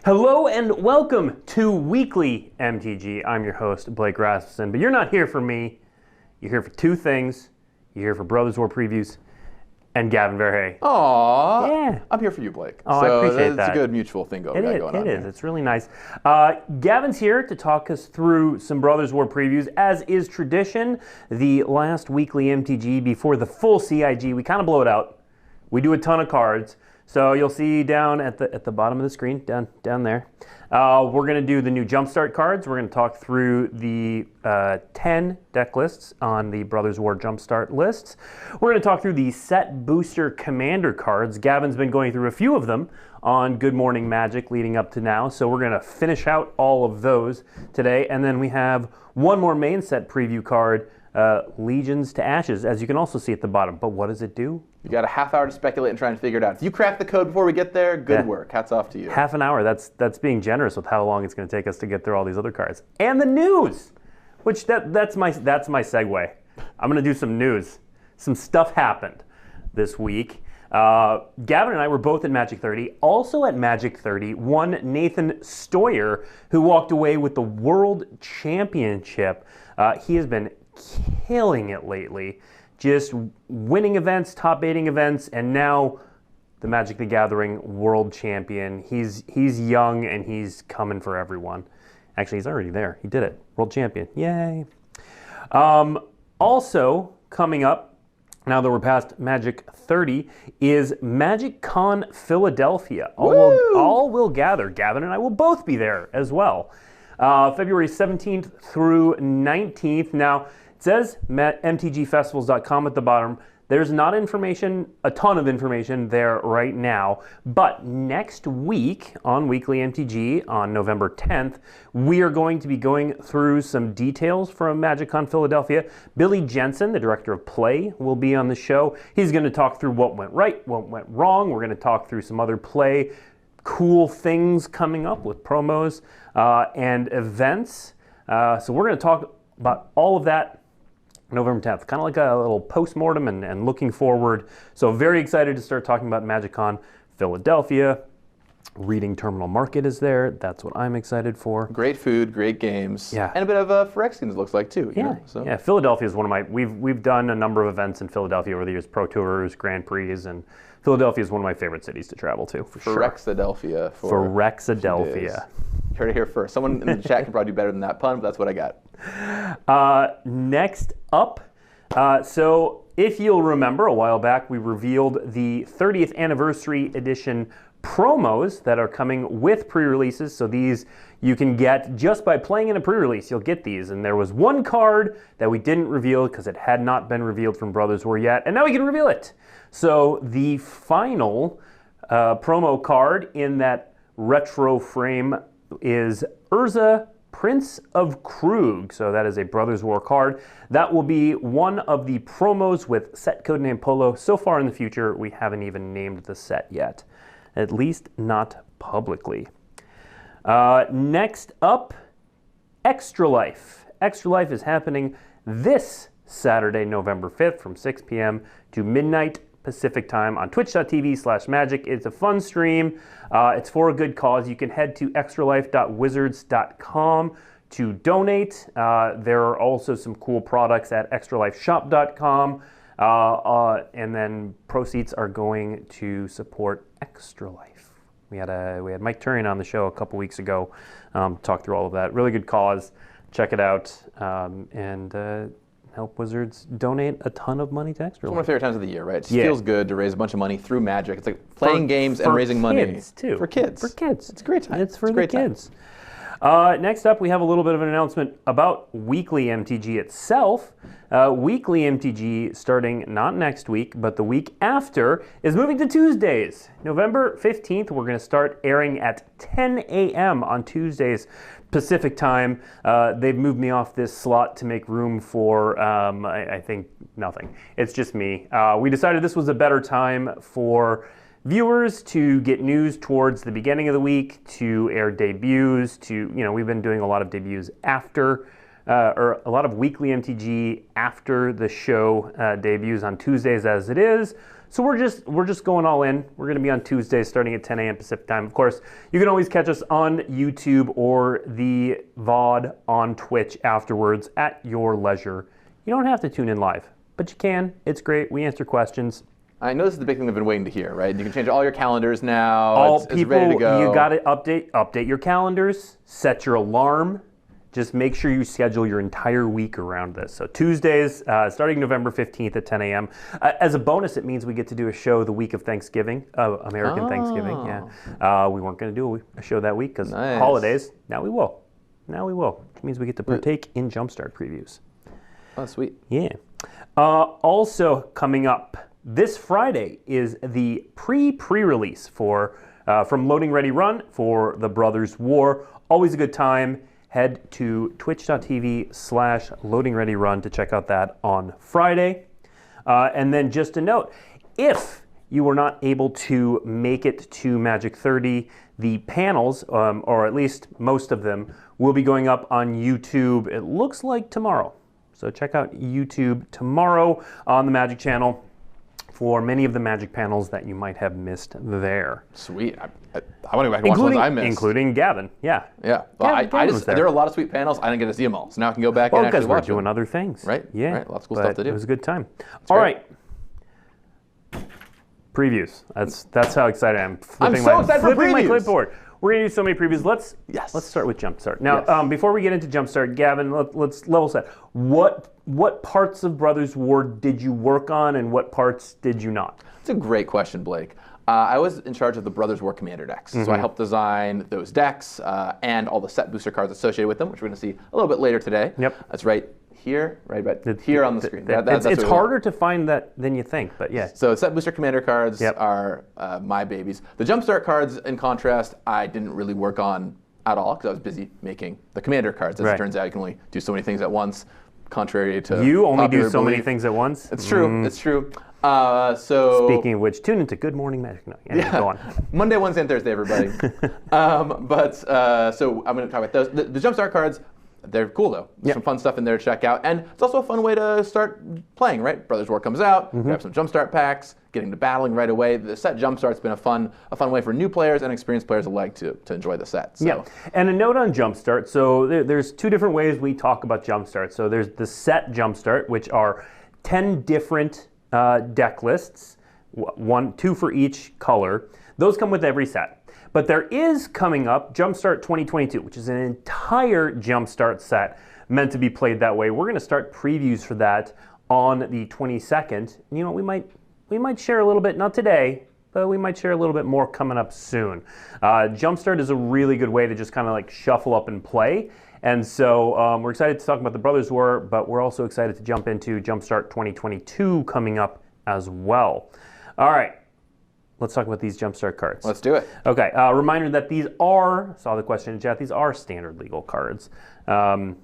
Hello and welcome to Weekly MTG. I'm your host, Blake Rasmussen, but you're not here for me. You're here for two things. You're here for Brothers War previews and Gavin Verhey. Aww. Yeah. I'm here for you, Blake. Oh, I appreciate that. It's a good mutual thing going on. It is. It's really nice. Gavin's here to talk us through some Brothers War previews. As is tradition, the last Weekly MTG before the full CIG, we kind of blow it out. We do a ton of cards. So you'll see down at the bottom of the screen, down there, we're going to do the new Jumpstart cards. We're going to talk through the 10 deck lists on the Brothers War Jumpstart lists. We're going to talk through the set booster commander cards. Gavin's been going through a few of them on Good Morning Magic leading up to now. So we're going to finish out all of those today. And then we have one more main set preview card, Legions to Ashes, as you can also see at the bottom. But what does it do? You got a half hour to speculate and try and figure it out. If you crack the code before we get there, good work. Hats off to you. Half an hour. That's being generous with how long it's going to take us to get through all these other cards. And the news, which that's my segue. I'm going to do some news. Some stuff happened this week. Gavin and I were both at Magic 30. Also at Magic 30, one Nathan Stoyer, who walked away with the World Championship. He has been killing it lately. Just winning events, top 8 events, and now the Magic the Gathering World Champion. He's young and he's coming for everyone. Actually, he's already there. He did it. World Champion. Yay. Also coming up, now that we're past Magic 30, is Magic Con Philadelphia. All will gather. Gavin and I will both be there as well. February 17th through 19th. Now, it says mtgfestivals.com at the bottom. There's not a ton of information there right now, but next week on Weekly MTG on November 10th, we are going to be going through some details from MagicCon Philadelphia. Billy Jensen, the director of play, will be on the show. He's going to talk through what went right, what went wrong. We're going to talk through some other play, cool things coming up with promos and events. So we're going to talk about all of that November 10th, kind of like a little post-mortem and looking forward. So very excited to start talking about MagicCon Philadelphia. Reading Terminal Market is there. That's what I'm excited for. Great food, great games. Yeah. And a bit of Phyrexians, looks like, too. Yeah, Philadelphia is one of my... We've done a number of events in Philadelphia over the years, Pro Tours, Grand Prix, and Philadelphia is one of my favorite cities to travel to, for sure. Phyrexiadelphia. Phyrexiadelphia. You heard it here first. Someone in the chat can probably do better than that pun, but that's what I got. Next up, so if you'll remember, a while back we revealed the 30th anniversary edition promos that are coming with pre-releases. So these you can get just by playing in a pre-release. You'll get these, and there was one card that we didn't reveal because it had not been revealed from Brothers War yet, and now we can reveal it. So the final promo card in that retro frame is Urza, Prince of Krug. So that is a Brothers War card. That will be one of the promos with set codename Polo. So far in the future, we haven't even named the set yet. At least not publicly. Next up, Extra Life. Extra Life is happening this Saturday, November 5th from 6 p.m. to midnight Pacific time on twitch.tv/magic. It's a fun stream. It's for a good cause. You can head to extralife.wizards.com to donate. There are also some cool products at extralifeshop.com. And then proceeds are going to support Extra Life. We had Mike Turian on the show a couple weeks ago, talk through all of that. Really good cause. Check it out and help Wizards donate a ton of money to Extra Life. It's one of my favorite times of the year, right? It just feels good to raise a bunch of money through Magic. It's like playing games and raising money. For kids, too. For kids. For kids. It's a great time. It's for the kids. Next up, we have a little bit of an announcement about Weekly MTG itself. Weekly MTG, starting not next week, but the week after, is moving to Tuesdays. November 15th, we're going to start airing at 10 a.m. on Tuesdays Pacific time. They've moved me off this slot to make room for, I think, nothing. It's just me. We decided this was a better time for viewers to get news towards the beginning of the week, to air debuts, we've been doing a lot of debuts after or a lot of weekly MTG after the show debuts on Tuesdays as it is. So we're just going all in. We're going to be on Tuesdays starting at 10 a.m. Pacific time. Of course, you can always catch us on YouTube or the VOD on Twitch afterwards at your leisure. You don't have to tune in live, but you can. It's great. We answer questions. I know this is the big thing they've been waiting to hear, right? You can change all your calendars now. All it's ready to go. You got to update your calendars, set your alarm. Just make sure you schedule your entire week around this. So Tuesdays, starting November 15th at 10 a.m. As a bonus, it means we get to do a show the week of Thanksgiving, American Thanksgiving. Yeah, we weren't going to do a show that week because holidays. Now we will. Now we will. Which means we get to partake in Jumpstart previews. Oh, sweet. Yeah. Also coming up this Friday is the pre-release for from Loading Ready Run for the Brothers War. Always a good time. Head to twitch.tv/loadingreadyrun to check out that on Friday. And then just a note, if you were not able to make it to Magic 30, the panels, or at least most of them, will be going up on YouTube, it looks like tomorrow. So check out YouTube tomorrow on the Magic channel for many of the Magic panels that you might have missed there. Sweet. I want to go back and watch ones I missed. Including Gavin, yeah. Yeah. Well, Gavin there are a lot of sweet panels. I didn't get to see them all. So now I can go back and actually watch them. Because we're doing other things. Right. Yeah. Right. Lots of cool stuff to do. It was a good time. All right. Previews. That's how excited I am. I'm so excited for flipping my previews. Clipboard. We're going to do so many previews. Let's start with Jumpstart. Now, before we get into Jumpstart, Gavin, let's level set. What parts of Brothers War did you work on and what parts did you not? It's a great question, Blake. I was in charge of the Brothers War Commander decks. So I helped design those decks and all the set booster cards associated with them, which we're going to see a little bit later today. Yep. That's right here, right about here on the screen. It's harder to find that than you think, but yeah. So set booster commander cards are my babies. The Jumpstart cards, in contrast, I didn't really work on at all because I was busy making the commander cards. As it turns out, you can only do so many things at once, contrary to You only do popular so many belief. things at once? It's true. It's true. So speaking of which, tune into Good Morning Magic. No, go on. Monday, Wednesday, and Thursday, everybody. So I'm going to talk about those. The Jumpstart cards, they're cool though. There's some fun stuff in there to check out, and it's also a fun way to start playing. Right, Brothers War comes out. We have some Jumpstart packs. Getting to battling right away. The set Jumpstart's been a fun way for new players and experienced players alike to enjoy the set. So. Yeah, and a note on Jumpstart. So there's two different ways we talk about Jumpstart. So there's the set Jumpstart, which are 10 different deck lists, two for each color. Those come with every set. But there is coming up Jumpstart 2022, which is an entire Jumpstart set meant to be played that way. We're going to start previews for that on the 22nd. You know, we might share a little bit, not today, but we might share a little bit more coming up soon. Jumpstart is a really good way to just kind of like shuffle up and play. And so we're excited to talk about the Brothers War, but we're also excited to jump into Jumpstart 2022 coming up as well. All right. Let's talk about these Jumpstart cards. Let's do it. Okay, reminder that these are, saw the question in chat, these are standard legal cards. So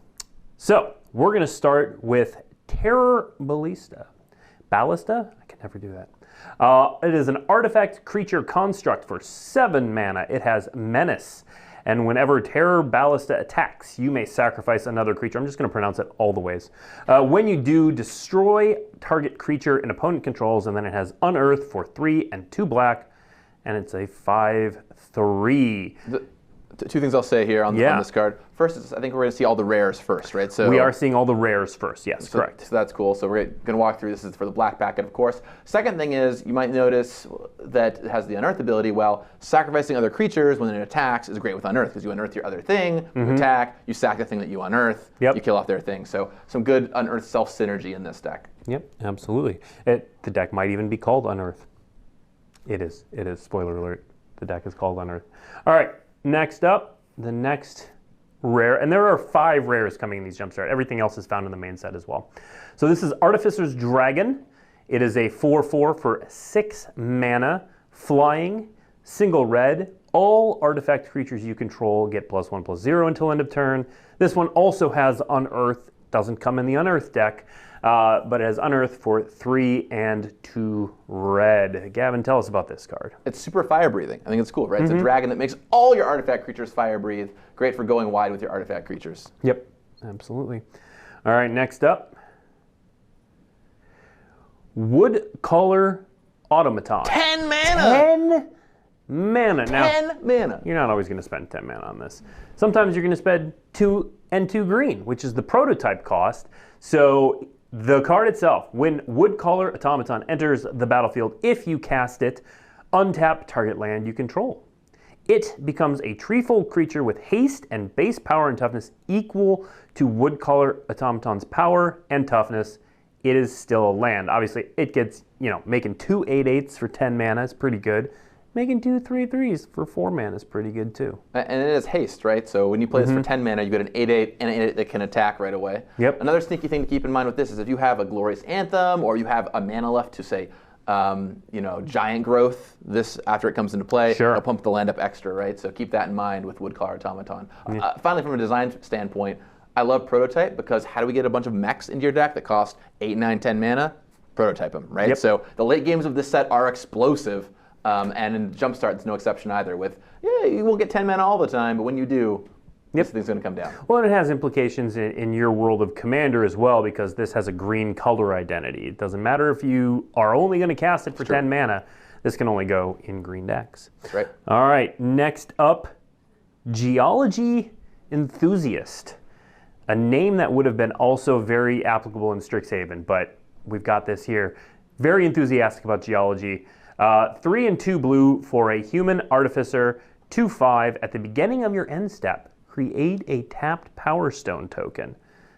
we're going to start with Terror Ballista. Ballista? I can never do that. It is an artifact creature construct for 7 mana. It has Menace. And whenever Terror Ballista attacks, you may sacrifice another creature. I'm just going to pronounce it all the ways. When you do, destroy target creature an opponent controls, and then it has Unearth for 3 and 2 black, and it's a 5/3. Two things I'll say here on this card. First is I think we're going to see all the rares first, right? So we are seeing all the rares first, yes, correct. So that's cool. So we're going to walk through. This is for the black packet, of course. Second thing is you might notice that it has the Unearth ability. Well, sacrificing other creatures when it attacks is great with Unearth because you unearth your other thing, you attack, you sack the thing that you unearth, you kill off their thing. So some good Unearth self-synergy in this deck. Yep, absolutely. The deck might even be called Unearth. It is. It is. Spoiler alert. The deck is called Unearth. All right. Next up, the next rare, and there are 5 rares coming in these Jumpstart. Everything else is found in the main set as well. So this is Artificer's Dragon. It is a 4/4 for 6 mana, flying, single red. All artifact creatures you control get +1/+0 until end of turn. This one also has Unearth. Doesn't come in the Unearth deck, but it has Unearth for 3 and 2 red. Gavin, tell us about this card. It's super fire breathing. I think it's cool, right? It's a dragon that makes all your artifact creatures fire breathe. Great for going wide with your artifact creatures. Yep, Absolutely. All right, next up. Woodcaller Automaton. 10 mana! 10 mana. Now, 10 mana. you're not always going to spend 10 mana on this. Sometimes you're going to spend 2 and 2 green, which is the prototype cost. So the card itself, when Woodcaller Automaton enters the battlefield, if you cast it, untap target land you control. It becomes a treefold creature with haste and base power and toughness equal to Woodcaller Automaton's power and toughness. It is still a land. Obviously, it gets, making 2 8/8s for 10 mana is pretty good. Making 2 3/3s for 4 mana is pretty good too. And it is haste, right? So when you play this for 10 mana, you get an 8/8 and an 8/8 that can attack right away. Yep. Another sneaky thing to keep in mind with this is if you have a Glorious Anthem or you have a mana left to say, Giant Growth, this after it comes into play, Sure. it'll pump the land up extra, right? So keep that in mind with Woodcaller Automaton. Finally, from a design standpoint, I love Prototype because how do we get a bunch of mechs into your deck that cost 8, 9, 10 mana? Prototype them, right? Yep. So the late games of this set are explosive. And in Jumpstart, it's no exception either. You won't get 10 mana all the time, but when you do, this thing's going to come down. Well, and it has implications in your world of Commander as well, because this has a green color identity. It doesn't matter if you are only going to cast it for 10 mana. This can only go in green decks. That's right. All right, next up, Geology Enthusiast. A name that would have been also very applicable in Strixhaven, but we've got this here. Very enthusiastic about Geology. 3 and 2 blue for a human artificer, 2/5. At the beginning of your end step, create a tapped Power Stone token.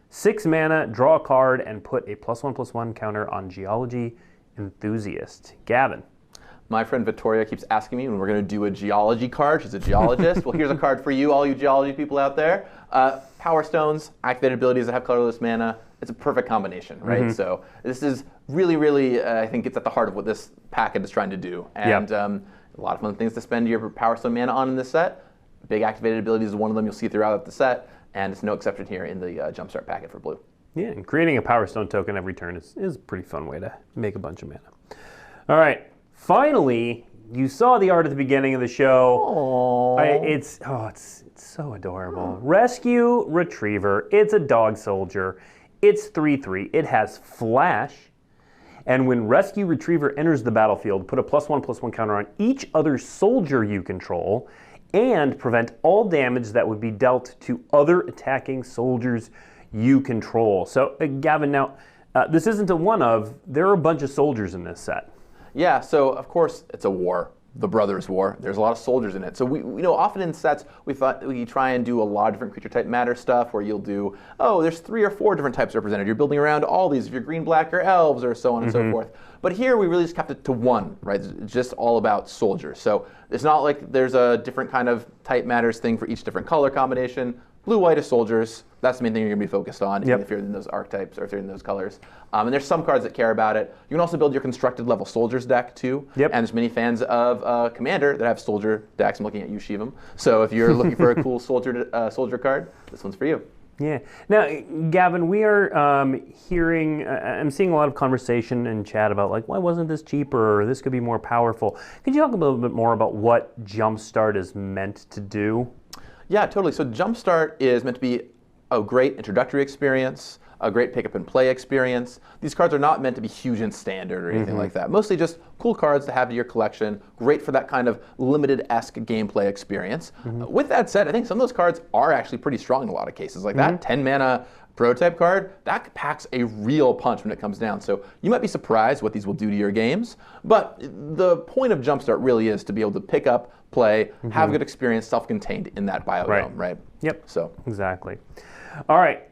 6 mana, draw a card, and put a +1/+1 counter on Geology Enthusiast. Gavin. My friend Victoria keeps asking me when we're going to do a geology card. She's a geologist. Well, here's a card for you, all you geology people out there. Power Stones, activated abilities that have colorless mana. It's a perfect combination, right? So this is really, I think it's at the heart of what this packet is trying to do. And a lot of fun things to spend your Power Stone mana on in this set. Big activated abilities is one of them you'll see throughout the set, and it's no exception here in the Jumpstart packet for blue. Yeah, and creating a Power Stone token every turn is a pretty fun way to make a bunch of mana. All right. Finally, you saw the art at the beginning of the show. It's so adorable. Rescue Retriever. It's a dog soldier. It's 3/3. It has flash. And when Rescue Retriever enters the battlefield, put a +1/+1 counter on each other soldier you control and prevent all damage that would be dealt to other attacking soldiers you control. So, Gavin, now, this isn't a one of. There are a bunch of soldiers in this set. Yeah, so of course it's a war, the Brothers' War. There's a lot of soldiers in it. So we often in sets we try and do a lot of different creature type matter stuff where you'll do, there's 3 or 4 different types represented. You're building around all these, if you're green, black, or elves, or so on and so forth. But here we really just kept it to one, right? It's just all about soldiers. So it's not like there's a different kind of type matters thing for each different color combination. Blue, white is soldiers. That's the main thing you're going to be focused on, even if you're in those archetypes or if you're in those colors. And there's some cards that care about it. You can also build your constructed level soldiers deck too. And there's many fans of Commander that have soldier decks. I'm looking at you, Shivam. So if you're looking for a cool soldier card, this one's for you. Yeah. Now, Gavin, we are I'm seeing a lot of conversation and chat about like, why wasn't this cheaper? Or this could be more powerful. Could you talk a little bit more about what Jumpstart is meant to do? Yeah, totally. So Jumpstart is meant to be a great introductory experience, a great pick up and play experience. These cards are not meant to be huge in standard or anything like that. Mostly just cool cards to have in your collection, great for that kind of limited-esque gameplay experience. With that said, I think some of those cards are actually pretty strong in a lot of cases. Like that 10 mana prototype card, that packs a real punch when it comes down. So you might be surprised what these will do to your games, but the point of Jumpstart really is to be able to pick up, play, have a good experience self-contained in that biome, right? Yep. So exactly. All right.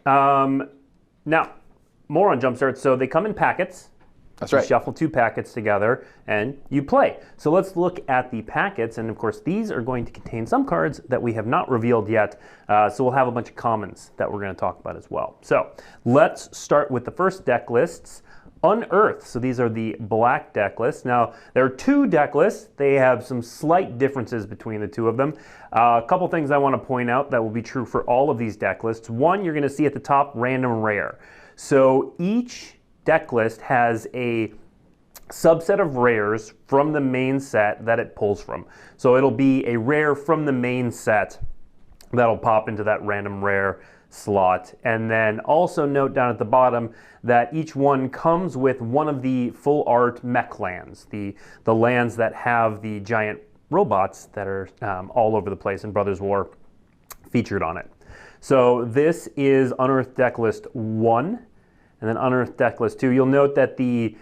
Now, more on Jumpstart. So they come in packets. That's right. You shuffle 2 packets together and you play. So let's look at the packets. And of course, these are going to contain some cards that we have not revealed yet. So we'll have a bunch of commons that we're going to talk about as well. So let's start with the first deck lists. Unearth. So these are the black deck lists. Now, there are 2 deck lists. They have some slight differences between the 2 of them. A couple things I want to point out that will be true for all of these deck lists. One, you're going to see at the top, random rare. So each deck list has a subset of rares from the main set that it pulls from. So it'll be a rare from the main set that'll pop into that random rare slot. And then also note down at the bottom that each one comes with one of the full art mech lands, the lands that have the giant robots that are all over the place in Brothers War featured on it. So this is Unearthed Decklist 1, and then Unearthed Decklist 2. You'll note that the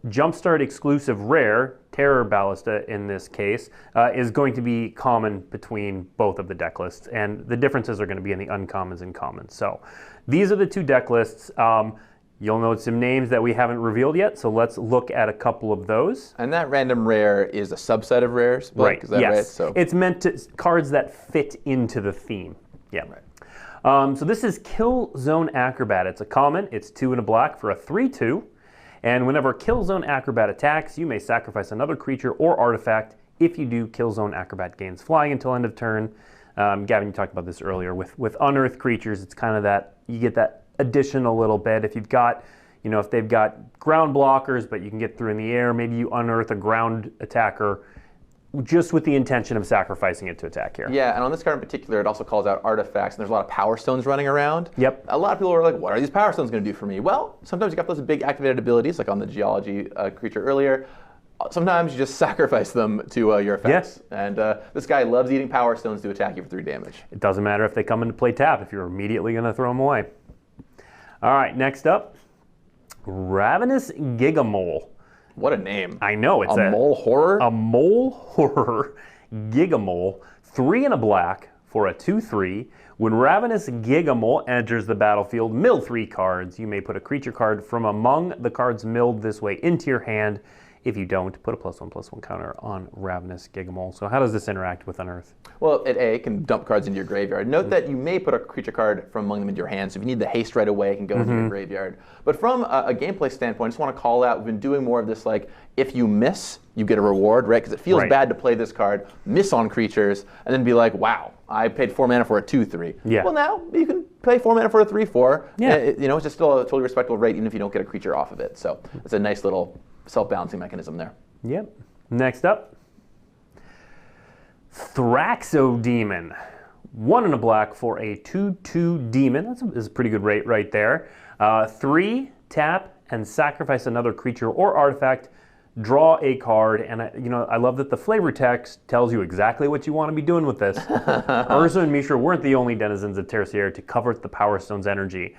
Jumpstart exclusive rare, Terror Ballista in this case, is going to be common between both of the deck lists, and the differences are going to be in the uncommons and commons. So these are the two deck lists. You'll note some names that we haven't revealed yet, so let's look at a couple of those. And that random rare is a subset of rares, Blake? Right, Is that yes. right? So it's meant to cards that fit into the theme. Yeah. Right. So this is Kill Zone Acrobat. It's a common, it's 2 and a black for a 3/2. And whenever Kill Zone Acrobat attacks, you may sacrifice another creature or artifact. If you do, Kill Zone Acrobat gains flying until end of turn. Gavin, you talked about this earlier. With unearthed creatures, it's kind of that, you get that additional little bit. If you've got, if they've got ground blockers, but you can get through in the air, maybe you unearth a ground attacker just with the intention of sacrificing it to attack here. Yeah, and on this card in particular, it also calls out artifacts, and there's a lot of power stones running around. Yep. A lot of people are like, what are these power stones going to do for me? Well, sometimes you got those big activated abilities, like on the geology creature earlier. Sometimes you just sacrifice them to your effects. Yes. And this guy loves eating power stones to attack you for 3 damage. It doesn't matter if they come into play tap, if you're immediately going to throw them away. All right, next up, Ravenous Gigamole. What a name. I know, it's a mole horror? A mole horror Gigamole, 3 and a black for a 2/3. When Ravenous Gigamole enters the battlefield, mill 3 cards. You may put a creature card from among the cards milled this way into your hand. If you don't, put a +1/+1 counter on Ravenous Gigamole. So how does this interact with Unearth? Well, it can dump cards into your graveyard. Note that you may put a creature card from among them into your hand, so if you need the haste right away, it can go into your graveyard. But from a gameplay standpoint, I just want to call out, we've been doing more of this, like, if you miss, you get a reward, right? Because it feels bad to play this card, miss on creatures, and then be like, wow, I paid 4 mana for a 2/3. Yeah. Well, now you can pay 4 mana for a 3/4. Yeah. It's just still a totally respectable rate, even if you don't get a creature off of it. So it's a nice little self-balancing mechanism there. Yep. Next up, Thraxodemon. 1 and a black for a 2/2 demon. That's a pretty good rate right there. 3, tap, and sacrifice another creature or artifact. Draw a card, and I love that the flavor text tells you exactly what you want to be doing with this. Urza and Mishra weren't the only denizens of Tertiary to covet the Power Stone's energy.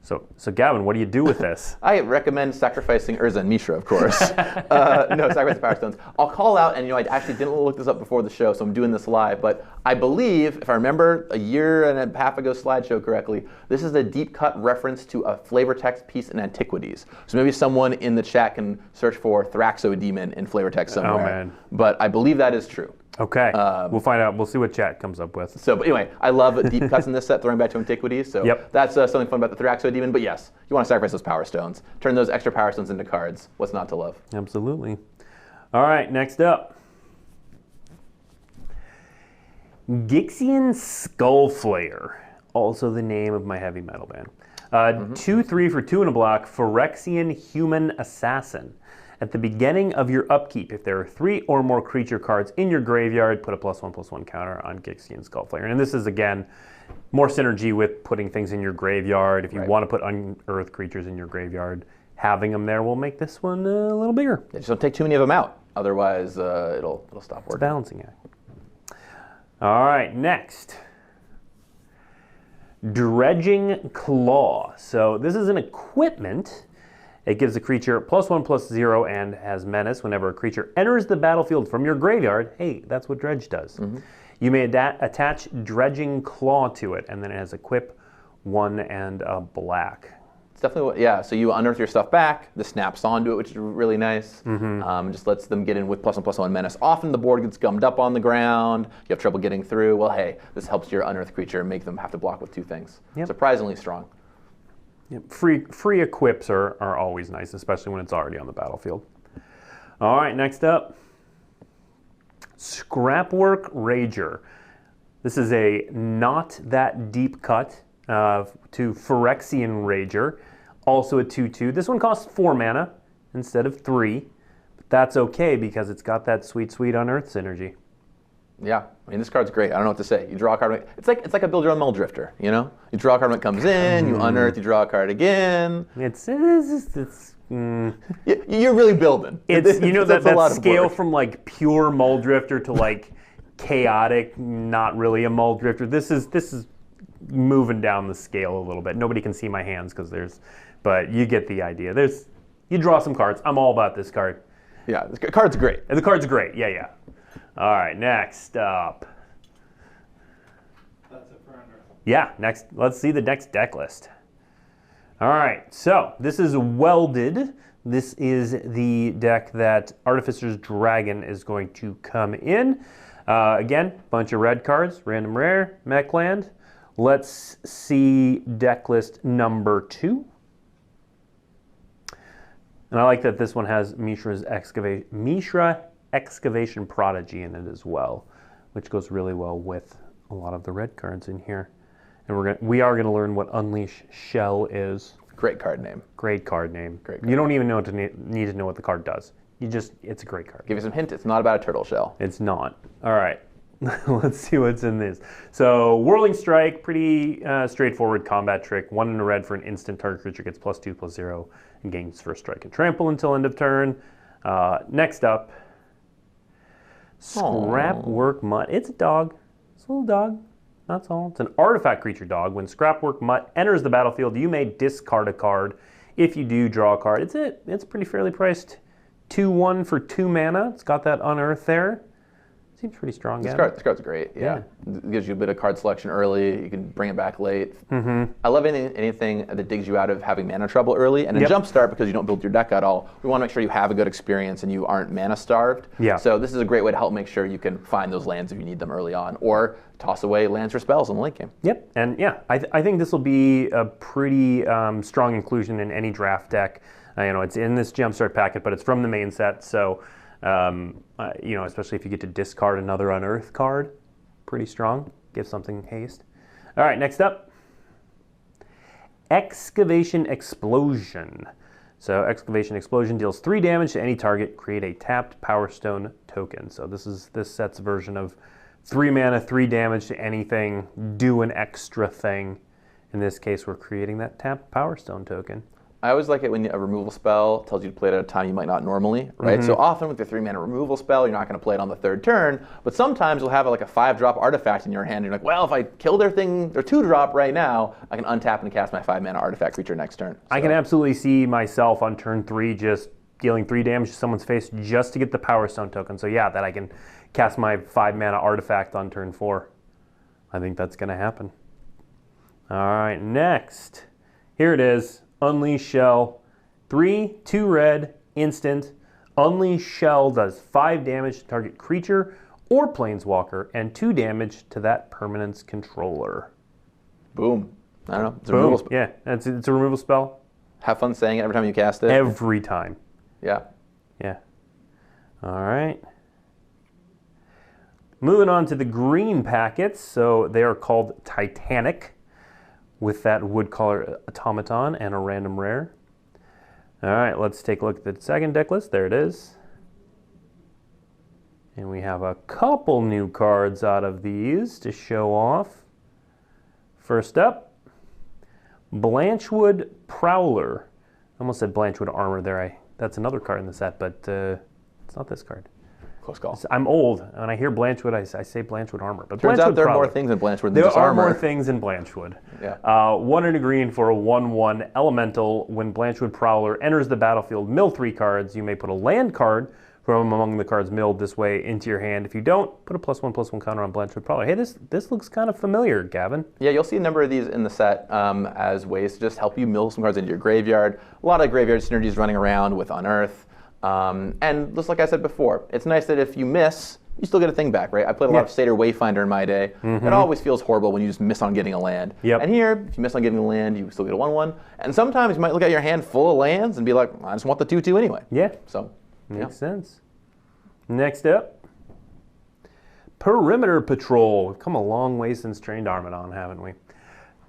So Gavin, what do you do with this? I recommend sacrificing Urza and Mishra, of course. No, sacrifice the Power Stones. I'll call out, and I actually didn't look this up before the show, so I'm doing this live, but I believe, if I remember a year and a half ago slideshow correctly, this is a deep cut reference to a flavor text piece in Antiquities. So maybe someone in the chat can search for Thraxodemon in flavor text somewhere. Oh, man. But I believe that is true. Okay, we'll find out. We'll see what chat comes up with. So, but anyway, I love deep cuts in this set, throwing back to Antiquities. So that's something fun about the Thraxodemon. But yes, you want to sacrifice those Power Stones. Turn those extra Power Stones into cards. What's not to love? Absolutely. All right, next up. Gixian Skullflayer, also the name of my heavy metal band. 2/3 for 2 and a black, Phyrexian Human Assassin. At the beginning of your upkeep, if there are 3 or more creature cards in your graveyard, put a +1/+1 counter on Gixian Skullflayer. And this is, again, more synergy with putting things in your graveyard. If you want to put unearthed creatures in your graveyard, having them there will make this one a little bigger. Yeah, just don't take too many of them out. Otherwise, it'll stop working. It's a balancing act. All right, next. Dredging Claw. So this is an equipment. It gives a creature +1/+0 and has menace whenever a creature enters the battlefield from your graveyard. Hey, that's what Dredge does. You may attach Dredging Claw to it, and then it has equip 1 and a black. It's definitely so you unearth your stuff back, this snaps onto it, which is really nice. Just lets them get in with +1/+1 menace. Often the board gets gummed up on the ground, you have trouble getting through. Well, hey, this helps your unearthed creature make them have to block with 2 things. Surprisingly strong. Free equips are always nice, especially when it's already on the battlefield. All right, next up, Scrapwork Rager. This is a not that deep cut to Phyrexian Rager, also a 2/2. This one costs 4 mana instead of 3, but that's okay because it's got that sweet, sweet unearthed synergy. Yeah, I mean, this card's great. I don't know what to say. You draw a card. It's like a build your own Mull Drifter, you know? You draw a card when it comes in, you unearth, you draw a card again. You're really building. It's you know that scale from like pure Mull Drifter to like chaotic, not really a Mull Drifter. This is moving down the scale a little bit. Nobody can see my hands but you get the idea. You draw some cards. I'm all about this card. Yeah, the card's great. And the card's great. Yeah. All right, next up. That's it for Unearth. Yeah, next. Let's see the next deck list. All right, so this is Welded. This is the deck that Artificer's Dragon is going to come in. Again, bunch of red cards, random rare, mech land. Let's see deck list number 2. And I like that this one has Mishra Excavation Prodigy in it as well, which goes really well with a lot of the red cards in here. And we are gonna learn what Unleash Shell is. Great card name. Great card name. Great card. You don't even need to know what the card does. It's a great card. Give you some hint. It's not about a turtle shell. It's not. All right. Let's see what's in this. So Whirling Strike, pretty straightforward combat trick. 1 in a red for an instant. Target creature gets +2/+0 and gains first strike and trample until end of turn. Next up, Scrapwork Mutt. It's a dog. It's a little dog. That's all. It's an artifact creature dog. When Scrapwork Mutt enters the battlefield, you may discard a card. If you do, draw a card. It's pretty fairly priced. 2/1 for 2 mana. It's got that unearth there. Seems pretty strong. This card's great. Yeah. It gives you a bit of card selection early. You can bring it back late. Mm-hmm. I love anything that digs you out of having mana trouble early. And in Jumpstart, because you don't build your deck at all, we want to make sure you have a good experience and you aren't mana starved. Yeah. So this is a great way to help make sure you can find those lands if you need them early on, or toss away lands for spells in the late game. Yep. And yeah, I think this will be a pretty strong inclusion in any draft deck. It's in this Jumpstart packet, but it's from the main set, so. Especially if you get to discard another unearth card, pretty strong. Give something haste. All right, next up, Excavation Explosion. So Excavation Explosion deals 3 damage to any target. Create a tapped Power Stone token. So this is this set's version of 3 mana, 3 damage to anything. Do an extra thing. In this case, we're creating that tapped Power Stone token. I always like it when a removal spell tells you to play it at a time you might not normally, right? Mm-hmm. So often with your 3 mana removal spell, you're not going to play it on the 3rd turn, but sometimes you'll have like a 5-drop artifact in your hand, and you're like, well, if I kill their 2-drop right now, I can untap and cast my 5 mana artifact creature next turn. So. I can absolutely see myself on turn 3 just dealing 3 damage to someone's face just to get the Power Stone token. So yeah, that I can cast my 5 mana artifact on turn 4. I think that's going to happen. All right, next. Here it is. Unleash Shell, 3, 2 red, instant. Unleash Shell does 5 damage to target creature or planeswalker and 2 damage to that permanent's controller. Boom. I don't know. It's a Boom. removal spell. Yeah, it's a removal spell. Have fun saying it every time you cast it. Every time. Yeah. Yeah. All right. Moving on to the green packets. So they are called Titanic, with that Woodcaller Automaton and a random rare. All right, let's take a look at the second deck list. There it is. And we have a couple new cards out of these to show off. First up, Blanchwood Prowler. I almost said Blanchwood Armor there. That's another card in the set, but it's not this card. Close call. I'm old. When I hear Blanchwood, I say Blanchwood Armor. But turns Blanchwood out there are Prowler. more things in Blanchwood than there just armor. There are more things in Blanchwood. Yeah. 1 in a green for a 1/1 elemental. When Blanchwood Prowler enters the battlefield, mill 3 cards. You may put a land card from among the cards milled this way into your hand. If you don't, put a +1/+1 counter on Blanchwood Prowler. Hey, this looks kind of familiar, Gavin. Yeah, you'll see a number of these in the set as ways to just help you mill some cards into your graveyard. A lot of graveyard synergies running around with Unearth. And just like I said before, it's nice that if you miss, you still get a thing back, right? I played a lot of Satyr Wayfinder in my day. Mm-hmm. It always feels horrible when you just miss on getting a land. Yep. And here, if you miss on getting a land, you still get a 1/1. And sometimes you might look at your hand full of lands and be like, I just want the 2/2 anyway. Yeah. So, makes sense. Next up, Perimeter Patrol. We've come a long way since Trained Armadon, haven't we?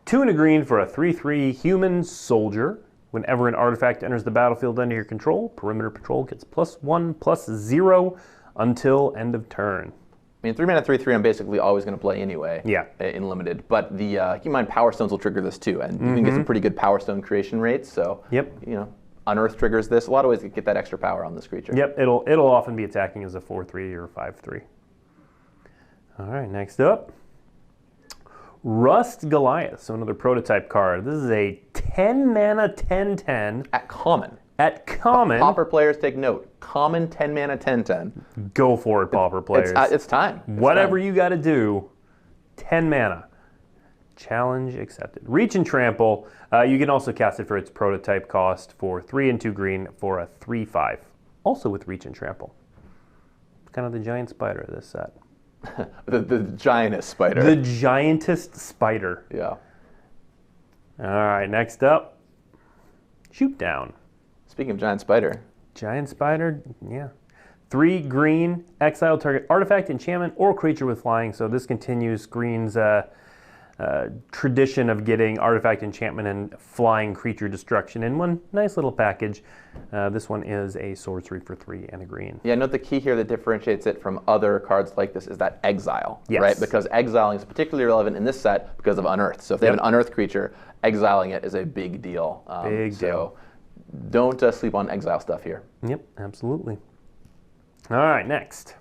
2 in a green for a 3/3 human soldier. Whenever an artifact enters the battlefield under your control, Perimeter Patrol gets +1/+0 until end of turn. I mean, 3 mana, 3/3, I'm basically always going to play anyway. Yeah. In limited, but the keep in mind, Power Stones will trigger this too, and you can get some pretty good Power Stone creation rates. So, Yep. you know, Unearth triggers this. A lot of ways to get that extra power on this creature. Yep, it'll often be attacking as a 4/3 or 5/3. All right, next up, Rust Goliath. So another prototype card. This is a 10 mana 10/10 At common. at common. Pauper players take note. Common 10 mana 10/10. Go for it, Pauper players. It's time. It's Whatever time. you got to do, 10 mana. Challenge accepted. Reach and Trample. You can also cast it for its prototype cost for 3 and 2 green for a 3/5. Also with Reach and Trample. It's kind of the giant spider of this set. the giantest spider. The giantest spider. Yeah. All right, next up, Shoot Down. Speaking of giant spider. Giant spider, yeah. 3 green, exile target artifact, enchantment, or creature with flying. So this continues green's tradition of getting artifact, enchantment, and flying creature destruction in one nice little package. This one is a sorcery for 3 and a green. Yeah, note the key here that differentiates it from other cards like this is that exile, Yes. right? Because exiling is particularly relevant in this set because of Unearth. So if they have an Unearthed creature, exiling it is a big deal. Big deal. Don't sleep on exile stuff here. Yep, absolutely. All right, next.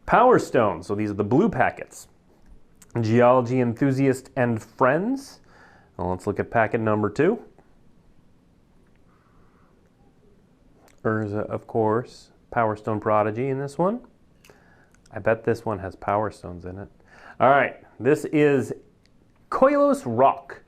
Power Stone. So these are the blue packets. Geology Enthusiast and Friends. Well, let's look at packet number 2. Urza, of course. Power Stone Prodigy in this one. I bet this one has Power Stones in it. All right, this is Koilos Rock.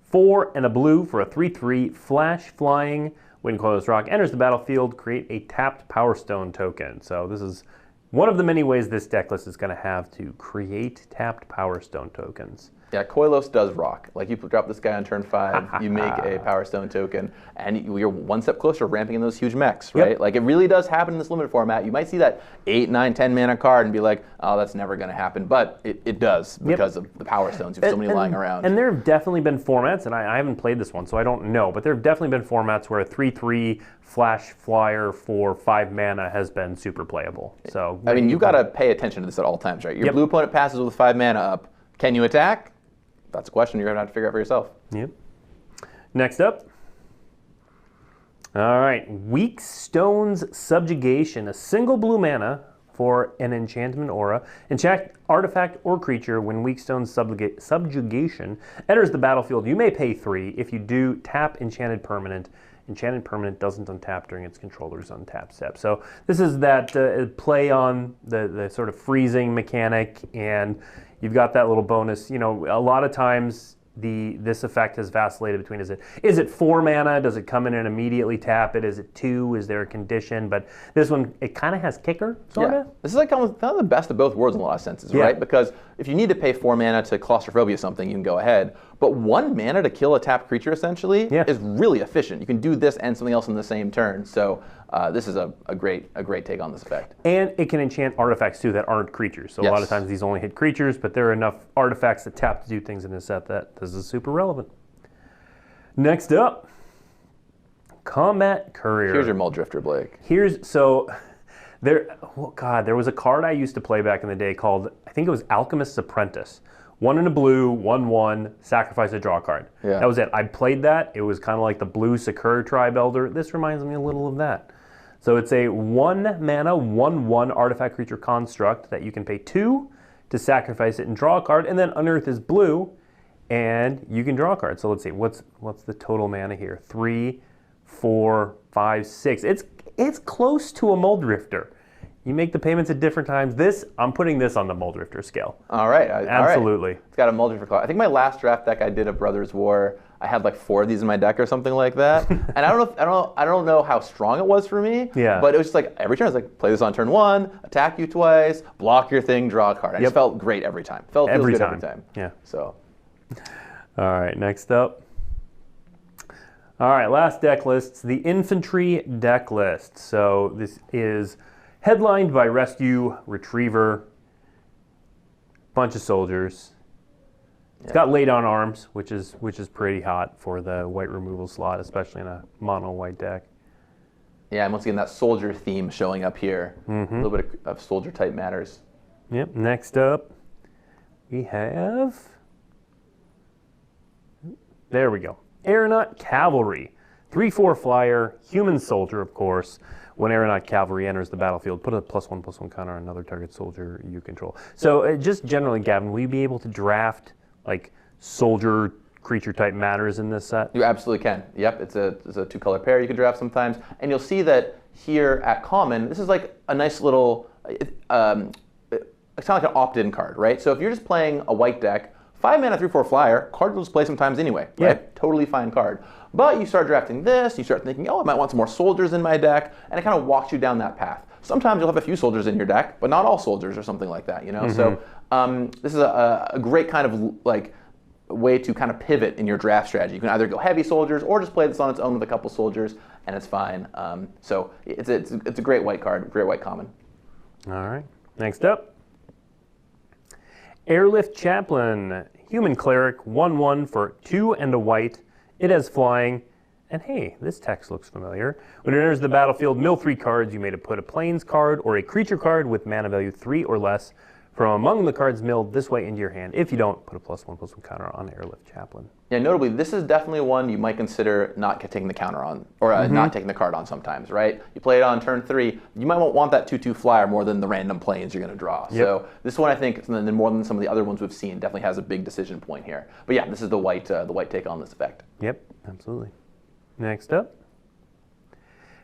4 and a blue for a 3/3 flash flying. When Koilos Rock enters the battlefield, create a tapped Power Stone token. So this is one of the many ways this deck list is going to have to create tapped Power Stone tokens. Yeah, Koilos does rock. Like you drop this guy on turn 5, you make a Power Stone token, and you're one step closer to ramping in those huge mechs, right? Yep. Like it really does happen in this limited format. You might see that 8, 9, 10 mana card and be like, oh, that's never going to happen. But it does because of the Power Stones. You have so many lying around. And there have definitely been formats, and I haven't played this one, so I don't know, but there have definitely been formats where a 3/3 flash flyer for 5 mana has been super playable. So I mean, you got to pay attention to this at all times, right? Your blue opponent passes with 5 mana up. Can you attack? That's a question you're going to have to figure out for yourself. Yep. Next up. All right. Weak Stone's Subjugation. A single blue mana for an enchantment aura. Enchant artifact or creature when Weak Stone's Subjugation enters the battlefield. You may pay 3. If you do, tap Enchanted Permanent. Enchanted Permanent doesn't untap during its controller's untap step. So this is that play on the sort of freezing mechanic, and you've got that little bonus. You know, a lot of times this effect has vacillated between is it 4 mana? Does it come in and immediately tap it? Is it 2? Is there a condition? But this one, it kind of has kicker, sort of. This is like kind of the best of both worlds in a lot of senses, right? Because if you need to pay 4 mana to claustrophobia something, you can go ahead. But 1 mana to kill a tapped creature essentially is really efficient. You can do this and something else in the same turn. So this is a great take on this effect. And it can enchant artifacts too that aren't creatures. So a lot of times these only hit creatures, but there are enough artifacts that tap to do things in this set that this is super relevant. Next up, Combat Courier. Here's your Muldrifter, Blake. There was a card I used to play back in the day called, I think it was Alchemist's Apprentice. 1 and a blue, 1/1, sacrifice a draw card. Yeah. That was it. I played that. It was kind of like the blue Sakura Tribe Elder. This reminds me a little of that. So it's a 1 mana, 1/1 artifact creature construct that you can pay 2 to sacrifice it and draw a card, and then Unearth is blue, and you can draw a card. So let's see, what's the total mana here? 3, 4, 5, 6. It's close to a Muldrifter. You make the payments at different times. I'm putting this on the Muldrifter scale. All right. Absolutely. All right. It's got a Muldrifter claw. I think my last draft deck I did of Brothers War, I had like 4 of these in my deck or something like that. And I don't know how strong it was for me. Yeah. But it was just like every turn I was like, play this on turn 1, attack you twice, block your thing, draw a card. I just felt great every time. Feels good every time. Yeah. So. All right. Next up. All right. Last deck lists, the Infantry deck list. So this is headlined by Rescue, Retriever, bunch of soldiers. It's got Lay Down Arms, which is pretty hot for the white removal slot, especially in a mono white deck. Yeah, and once again, that soldier theme showing up here. A little bit of soldier type matters. Yep. Next up, we have. There we go. Aeronaut Cavalry. 3/4 flyer, human soldier, of course. When Aeronaut Cavalry enters the battlefield, put a +1/+1 counter on another target soldier you control. So just generally, Gavin, will you be able to draft like soldier creature type matters in this set? You absolutely can. Yep, it's a 2-color pair you can draft sometimes. And you'll see that here at common, this is like a nice little, it's kind of like an opt-in card, right? So if you're just playing a white deck, 5 mana, 3/4 flyer, card will just play sometimes anyway, right? Yeah. Totally fine card. But you start drafting this, you start thinking, oh, I might want some more soldiers in my deck, and it kind of walks you down that path. Sometimes you'll have a few soldiers in your deck, but not all soldiers or something like that, you know? So this is a great kind of like way to kind of pivot in your draft strategy. You can either go heavy soldiers or just play this on its own with a couple soldiers, and it's fine. So it's a great white card, great white common. All right. Next up, Airlift Chaplain, human cleric, 1/1 for 2 and a white. It has flying, and hey, this text looks familiar. When it enters the battlefield, mill 3 cards. You may put a plains card or a creature card with mana value 3 or less from among the cards milled this way into your hand. If you don't, put a +1/+1 counter on Airlift Chaplain. Yeah, notably, this is definitely one you might consider not taking the counter on, or not taking the card on sometimes, right? You play it on turn 3, you might want that 2/2 flyer more than the random planes you're going to draw. Yep. So this one, I think, more than some of the other ones we've seen, definitely has a big decision point here. But yeah, this is the white take on this effect. Yep, absolutely. Next up,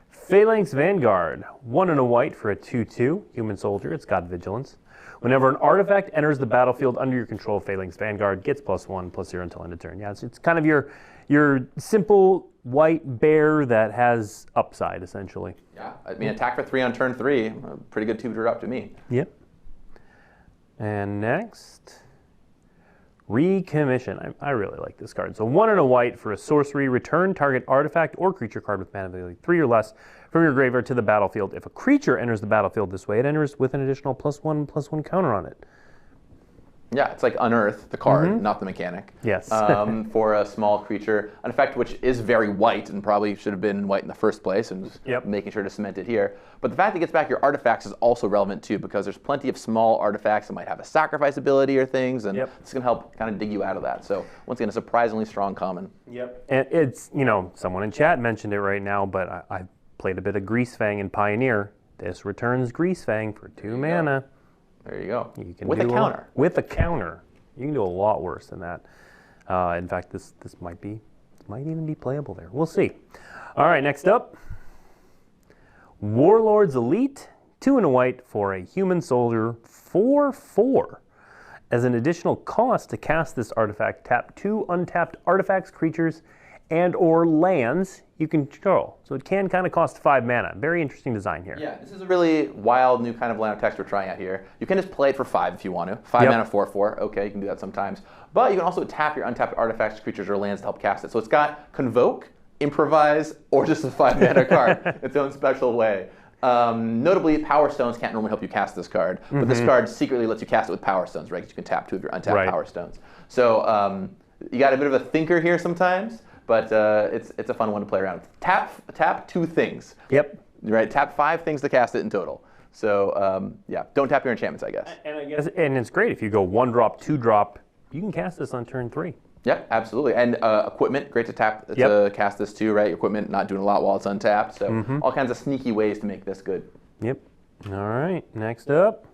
Phalanx Vanguard, 1 and a white for a 2/2 human soldier. It's got vigilance. Whenever an artifact enters the battlefield under your control, Phalanx Vanguard gets +1/+0 until end of turn. Yeah, it's kind of your simple white bear that has upside, essentially. Yeah, I mean, attack for 3 on turn 3, a pretty good 2-drop to me. Yep. And next, Recommission. I really like this card. So 1 and a white for a sorcery. Return target artifact or creature card with mana value 3 or less from your graveyard to the battlefield. If a creature enters the battlefield this way, it enters with an additional +1/+1 counter on it. Yeah, it's like Unearth, the card, not the mechanic. Yes. For a small creature, an effect which is very white and probably should have been white in the first place, and just making sure to cement it here. But the fact that it gets back your artifacts is also relevant too, because there's plenty of small artifacts that might have a sacrifice ability or things, and it's going to help kind of dig you out of that. So once again, a surprisingly strong common. Yep. And it's, someone in chat mentioned it right now, but I played a bit of Greasefang in Pioneer. This returns Greasefang for 2 mana. There you go. You can with a counter. With a counter. You can do a lot worse than that. In fact, this might even be playable there. We'll see. All right, next up. Warlord's Elite, 2 and a white for a human soldier, 4/4. As an additional cost to cast this artifact, tap 2 untapped artifacts, creatures, and or lands you control. So it can kind of cost 5 mana. Very interesting design here. Yeah, this is a really wild new kind of land of text we're trying out here. You can just play it for 5 if you want to. 5 mana, 4/4. Okay, you can do that sometimes. But you can also tap your untapped artifacts, creatures, or lands to help cast it. So it's got Convoke, Improvise, or just a 5 mana card. Its own special way. Notably, Power Stones can't normally help you cast this card, but this card secretly lets you cast it with Power Stones, right? Because you can tap 2 of your untapped Power Stones. So you got a bit of a thinker here sometimes, but it's a fun one to play around with. Tap 2 things. Yep. Right, tap 5 things to cast it in total. So yeah, don't tap your enchantments, I guess. And it's great if you go 1-drop, 2-drop. You can cast this on turn 3. Yep, absolutely. And equipment, great to tap to cast this too, right? Your equipment not doing a lot while it's untapped. So all kinds of sneaky ways to make this good. Yep. All right. Next up,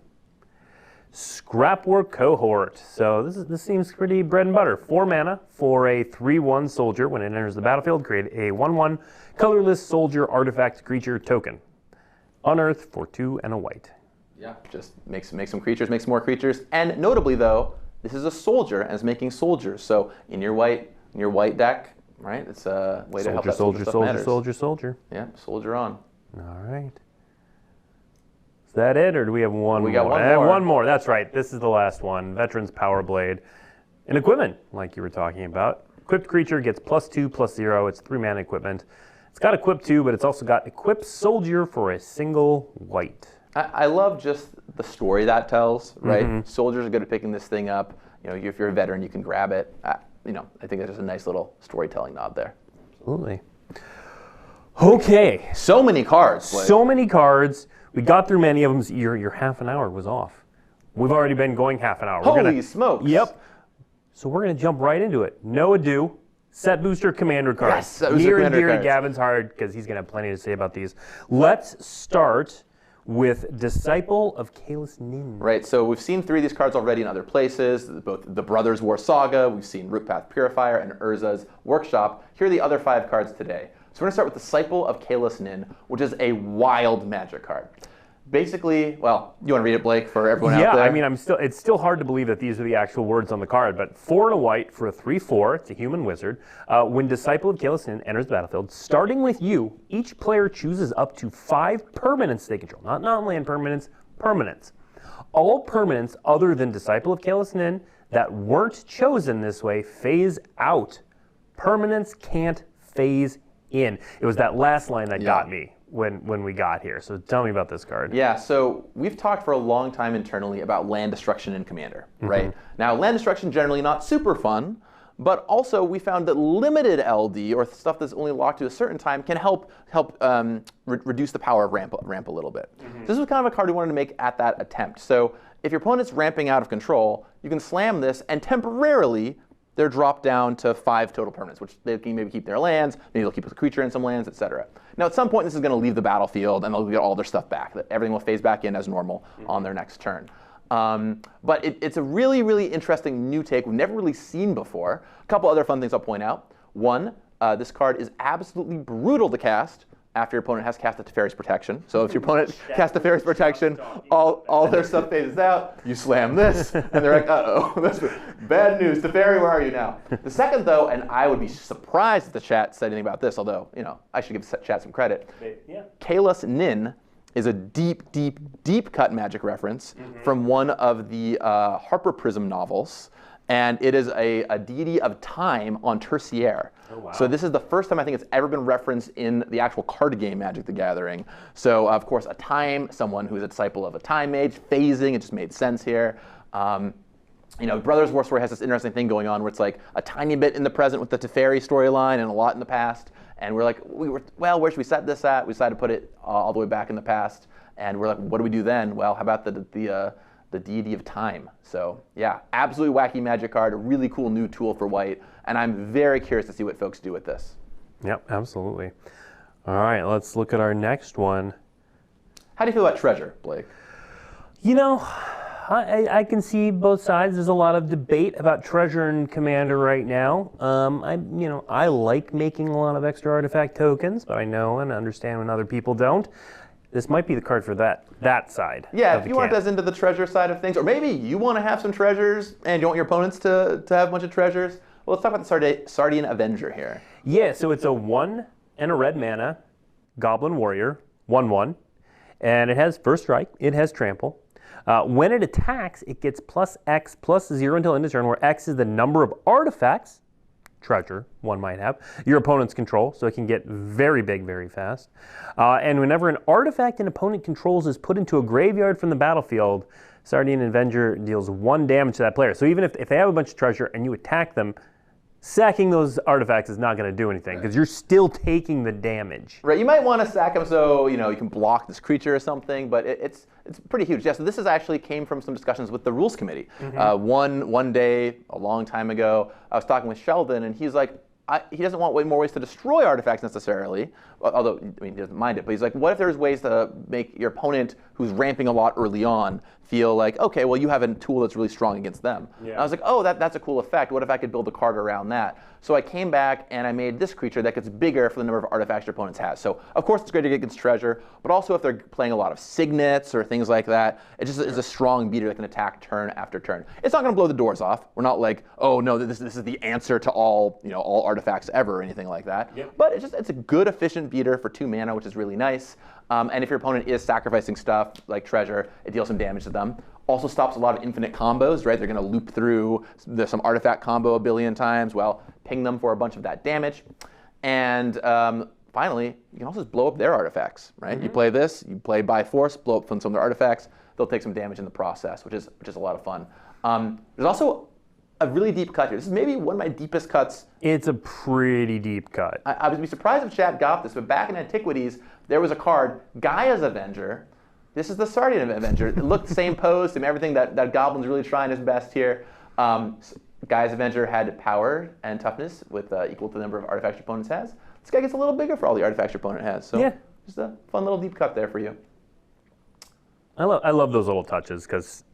Scrapwork Cohort. So this seems pretty bread and butter. 4 mana for a 3/1 soldier. When it enters the battlefield, create a 1/1 colorless soldier artifact creature token. Unearth for 2 and a white. Yeah, just make some creatures, make some more creatures. And notably though, this is a soldier and it's making soldiers. So in your white deck, right? It's a way to help that soldier stuff matters. Soldier. Yeah, soldier on. All right. Is that it, or do we have one more? We got one more. One more, that's right. This is the last one. Veteran's Power Blade. An equipment, like you were talking about. Equipped creature gets +2/+0. It's 3 mana equipment. It's got Equip 2, but it's also got Equip Soldier for a single white. I love just the story that tells, right? Soldiers are good at picking this thing up. If you're a veteran, you can grab it. I think that's just a nice little storytelling nod there. Absolutely. Okay. So many cards. So many cards. We got through many of them. Your half an hour was off. We've already been going half an hour. Holy smokes. Yep. So we're going to jump right into it. No ado. Set booster commander cards. Yes, set booster Near and commander dear to cards. Gavin's heart because he's going to have plenty to say about these. Let's start with Disciple of Kalis Nin. Right, so we've seen 3 of these cards already in other places, both the Brothers War Saga, we've seen Rootpath Purifier, and Urza's Workshop. Here are the other 5 cards today. So we're going to start with Disciple of Kalis Nin, which is a wild magic card. Basically, well, you want to read it, Blake, for everyone out there? Yeah, I mean, it's still hard to believe that these are the actual words on the card, but 4 and a white for a 3/4, it's a human wizard. When Disciple of Kalis Nin enters the battlefield, starting with you, each player chooses up to 5 permanents they control. Not non-land permanents, permanents. All permanents other than Disciple of Kalis Nin that weren't chosen this way phase out. Permanents can't phase in. It was that last line that got me when we got here. So tell me about this card. Yeah, so we've talked for a long time internally about land destruction in Commander, right? Now, land destruction generally not super fun, but also we found that limited LD, or stuff that's only locked to a certain time, can help reduce the power of ramp a little bit. This was kind of a card we wanted to make at that attempt. So if your opponent's ramping out of control, you can slam this and temporarily they're dropped down to 5 total permanents, which they can maybe keep their lands, maybe they'll keep a creature in some lands, etc. Now, at some point, this is going to leave the battlefield, and they'll get all their stuff back. Everything will phase back in as normal on their next turn. But it's a really, really interesting new take we've never really seen before. A couple other fun things I'll point out. One, this card is absolutely brutal to cast after your opponent has cast a Teferi's Protection. So if your opponent casts Teferi's Protection, all their stuff phases out, you slam this, and they're like, uh-oh, that's bad news. Teferi, where are you now? The second, though, and I would be surprised if the chat said anything about this, although, you know, I should give the chat some credit. Kalis Nin is a deep, deep, deep cut magic reference from one of the Harper Prism novels. And it is a deity of time on Tertiaire. Oh, wow. So this is the first time I think it's ever been referenced in the actual card game Magic the Gathering. So of course, a time, someone who's a disciple of a time mage, phasing, it just made sense here. You know, Brothers War Story has this interesting thing going on where it's like a tiny bit in the present with the Teferi storyline and a lot in the past. And we're like, well, where should we set this at? We decided to put it all the way back in the past. And we're like, what do we do then? Well, how about the deity of time? So yeah, absolutely wacky magic card, a really cool new tool for white, and I'm very curious to see what folks do with this. Yep, absolutely. All right, let's look at our next one. How do you feel about Treasure, Blake? You know, I can see both sides. There's a lot of debate about Treasure and Commander right now. I like making a lot of extra artifact tokens, but I know and understand when other people don't. This might be the card for that side. Yeah, if you want us into the treasure side of things, or maybe you want to have some treasures and you want your opponents to have a bunch of treasures. Well, let's talk about the Sardian Avenger here. Yeah, so it's a 1 and a red mana Goblin Warrior, 1/1, and it has First Strike. It has Trample. When it attacks, it gets +X +0 until end of turn, where X is the number of artifacts. Treasure, one might have, your opponent's control, so it can get very big very fast. And whenever an artifact an opponent controls is put into a graveyard from the battlefield, Sardian Avenger deals 1 damage to that player. So even if they have a bunch of treasure and you attack them, sacking those artifacts is not going to do anything because you're still taking the damage. Right, you might want to sack them so you can block this creature or something, but it's pretty huge. Yeah, so this actually came from some discussions with the rules committee. One day a long time ago, I was talking with Sheldon, and he's like, he doesn't want way more ways to destroy artifacts necessarily, although he doesn't mind it. But he's like, what if there's ways to make your opponent who's ramping a lot early on feel like, okay, well, you have a tool that's really strong against them. Yeah. And I was like, oh, that's a cool effect. What if I could build a card around that? So I came back and I made this creature that gets bigger for the number of artifacts your opponents has. So of course it's great to get against treasure, but also if they're playing a lot of signets or things like that, it just is a strong beater that can attack turn after turn. It's not going to blow the doors off. We're not like, oh no, this is the answer to all all artifacts ever or anything like that. Yep. But it's a good efficient beater for 2 mana, which is really nice. And if your opponent is sacrificing stuff like treasure, it deals some damage to them. Also stops a lot of infinite combos, right? They're going to loop through some artifact combo a billion times. Well, ping them for a bunch of that damage. And finally, you can also just blow up their artifacts, right? You play this, you play by force, blow up some of their artifacts. They'll take some damage in the process, which is a lot of fun. There's also a really deep cut here. This is maybe one of my deepest cuts. It's a pretty deep cut. I would be surprised if chat got this, but back in Antiquities, there was a card, Gaia's Avenger, This is the Sardian Avenger. It looked the same pose, and everything that Goblin's really trying his best here. Guy's Avenger had power and toughness with equal to the number of artifacts your opponent has. This guy gets a little bigger for all the artifacts your opponent has. So yeah. Just a fun little deep cut there for you. I love those little touches because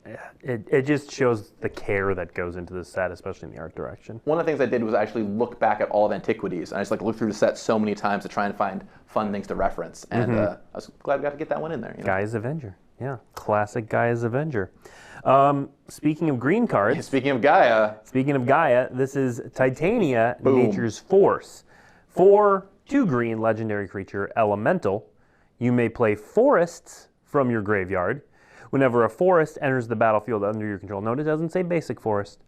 it just shows the care that goes into this set, especially in the art direction. One of the things I did was actually look back at all of Antiquities. And I just looked through the set so many times to try and find fun things to reference. And I was glad we got to get that one in there. You know? Guy's Avenger. Yeah, classic Guy's Avenger. Speaking of green cards. Speaking of Gaia, this is Titania, Boom. Nature's Force. For 2 green legendary creature, Elemental, you may play forests from your graveyard. Whenever a forest enters the battlefield under your control, note it doesn't say basic forest,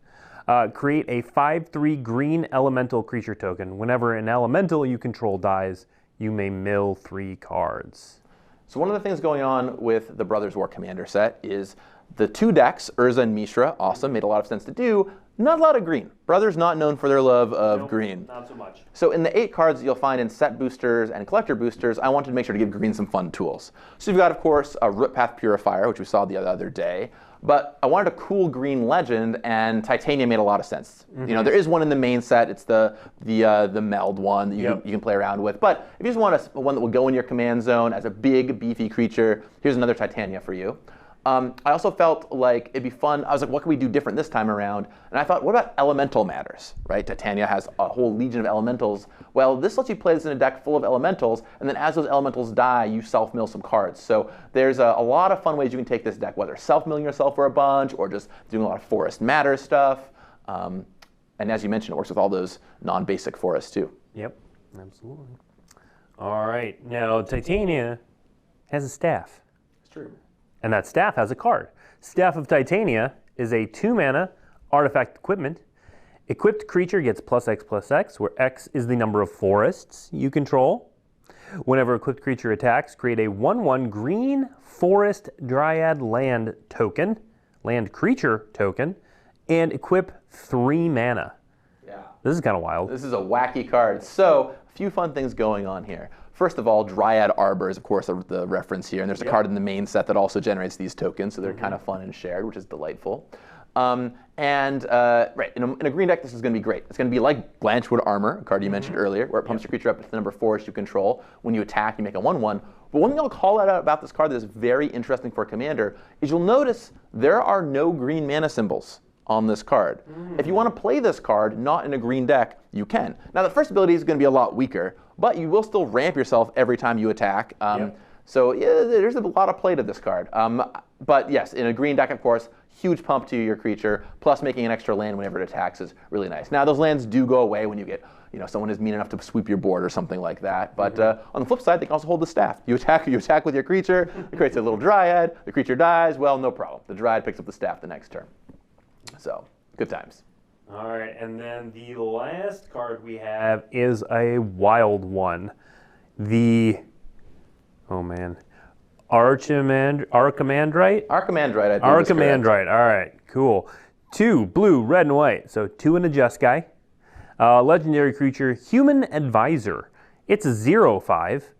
create a 5/3 green elemental creature token. Whenever an elemental you control dies, you may mill 3 cards. So one of the things going on with the Brothers War Commander set is the 2 decks, Urza and Mishra, awesome, made a lot of sense to do. Not a lot of green. Brothers not known for their love of green. Not so much. So in the 8 cards you'll find in set boosters and collector boosters, I wanted to make sure to give green some fun tools. So you've got, of course, a Root Path Purifier, which we saw the other day. But I wanted a cool green legend, and Titania made a lot of sense. You know, there is one in the main set. It's the meld one that you can play around with. But if you just want one that will go in your command zone as a big, beefy creature, here's another Titania for you. I also felt like it'd be fun. I was like, what can we do different this time around? And I thought, what about elemental matters, right? Titania has a whole legion of elementals. Well, this lets you play this in a deck full of elementals, and then as those elementals die, you self-mill some cards. So there's a lot of fun ways you can take this deck, whether self-milling yourself for a bunch or just doing a lot of forest matter stuff. And as you mentioned, it works with all those non-basic forests too. Yep, absolutely. All right, now Titania has a staff. It's true. And that staff has a card. Staff of Titania is a 2-mana artifact equipment. Equipped creature gets +X/+X, where X is the number of forests you control. Whenever equipped creature attacks, create a 1/1 green forest dryad land creature token, and equip 3 mana. Yeah. This is kind of wild. This is a wacky card. So a few fun things going on here. First of all, Dryad Arbor is, of course, the reference here. And there's a card in the main set that also generates these tokens, so they're kind of fun and shared, which is delightful. Right, in a green deck, this is going to be great. It's going to be like Blanchwood Armor, a card you mentioned earlier, where it pumps your creature up to the number 4 you control. When you attack, you make a 1/1. But one thing I'll call out about this card that is very interesting for a commander is you'll notice there are no green mana symbols on this card. If you want to play this card not in a green deck, you can. Now, the first ability is going to be a lot weaker, but you will still ramp yourself every time you attack. So yeah, there's a lot of play to this card. But yes, in a green deck, of course, huge pump to your creature, plus making an extra land whenever it attacks is really nice. Now, those lands do go away when you get, someone is mean enough to sweep your board or something like that. But on the flip side, they can also hold the staff. You attack with your creature, it creates a little dryad, the creature dies, well, no problem. The dryad picks up the staff the next turn. So, good times. All right, and then the last card we have is a wild one. Archimandrite? Archimandrite, I think. Archimandrite, all right, cool. 2 blue, red, and white, so 2 and a Jeskai. Legendary creature, Human Advisor. It's a 0/5.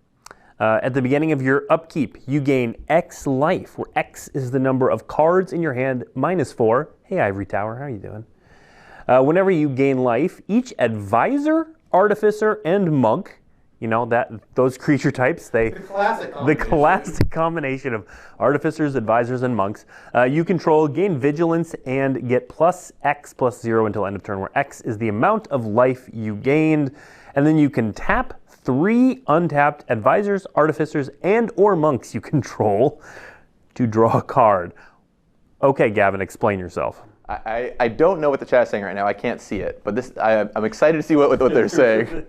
At the beginning of your upkeep, you gain X life, where X is the number of cards in your hand -4. Hey, Ivory Tower, how are you doing? Whenever you gain life, each advisor, artificer, and monk, those creature types, the classic combination of artificers, advisors, and monks, you control, gain vigilance, and get +X/+0 until end of turn, where X is the amount of life you gained. And then you can tap 3 untapped advisors, artificers, and or monks you control to draw a card. Okay, Gavin, explain yourself. I don't know what the chat is saying right now. I can't see it, but I'm excited to see what they're saying.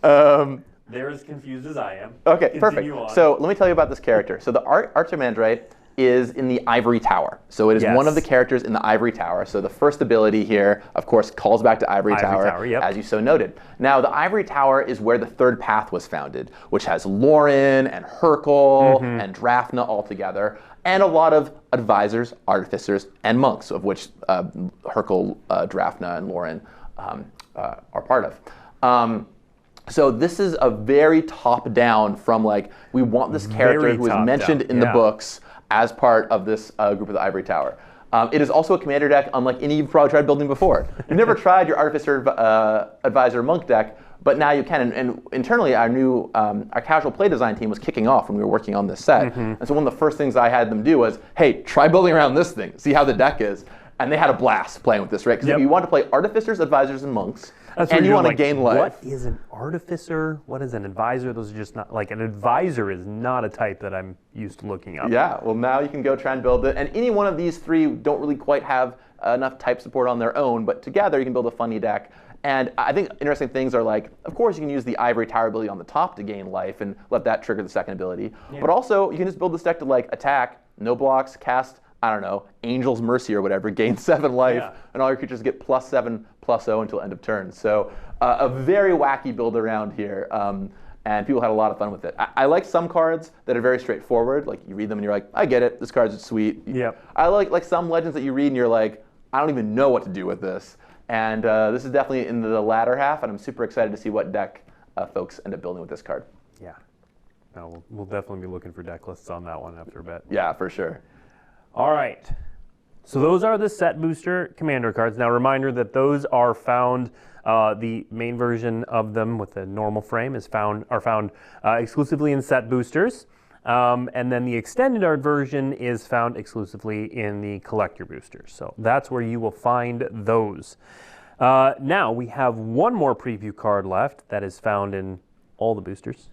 They're as confused as I am. Okay, perfect. So let me tell you about this character. So the Archimandrite is in the Ivory Tower. So it is one of the characters in the Ivory Tower. So the first ability here, of course, calls back to Ivory Tower, as you so noted. Now, the Ivory Tower is where the third path was founded, which has Lauren and Hercule and Drafna all together, and a lot of advisors, artificers, and monks, of which Hercule, Drafna, and Lauren are part of. So this is a very top-down from like, we want this character Very who is top mentioned down, in the yeah. books as part of this group of the Ivory Tower. It is also a commander deck unlike any you've probably tried building before. You've never tried your Artificer Advisor Monk deck, but now you can. And internally, our casual play design team was kicking off when we were working on this set. And so one of the first things I had them do was, hey, try building around this thing, see how the deck is. And they had a blast playing with this, right? Because if you want to play Artificers, Advisors, and Monks, and you want to gain life. What is an Artificer? What is an Advisor? Those are just not, like, an Advisor is not a type that I'm used to looking up. Yeah, well now you can go try and build it. And any one of these three don't really quite have enough type support on their own, but together you can build a funny deck. And I think interesting things are like, of course you can use the Ivory Tower ability on the top to gain life and let that trigger the second ability. Yeah. But also you can just build this deck to like attack, no blocks, cast, I don't know, Angel's Mercy or whatever, gain 7 life, and all your creatures get +7/+0 until end of turn. So a very wacky build around here. And people had a lot of fun with it. I like some cards that are very straightforward. Like you read them and you're like, I get it, this card's sweet. Yep. I like some legends that you read and you're like, I don't even know what to do with this. And this is definitely in the latter half, and I'm super excited to see what deck folks end up building with this card. Yeah. No, we'll definitely be looking for deck lists on that one after a bit. Yeah, for sure. All right. So those are the set booster commander cards. Now, reminder that those are found, the main version of them with the normal frame are found exclusively in set boosters. And then the extended art version is found exclusively in the collector boosters. So that's where you will find those. Now we have one more preview card left that is found in all the boosters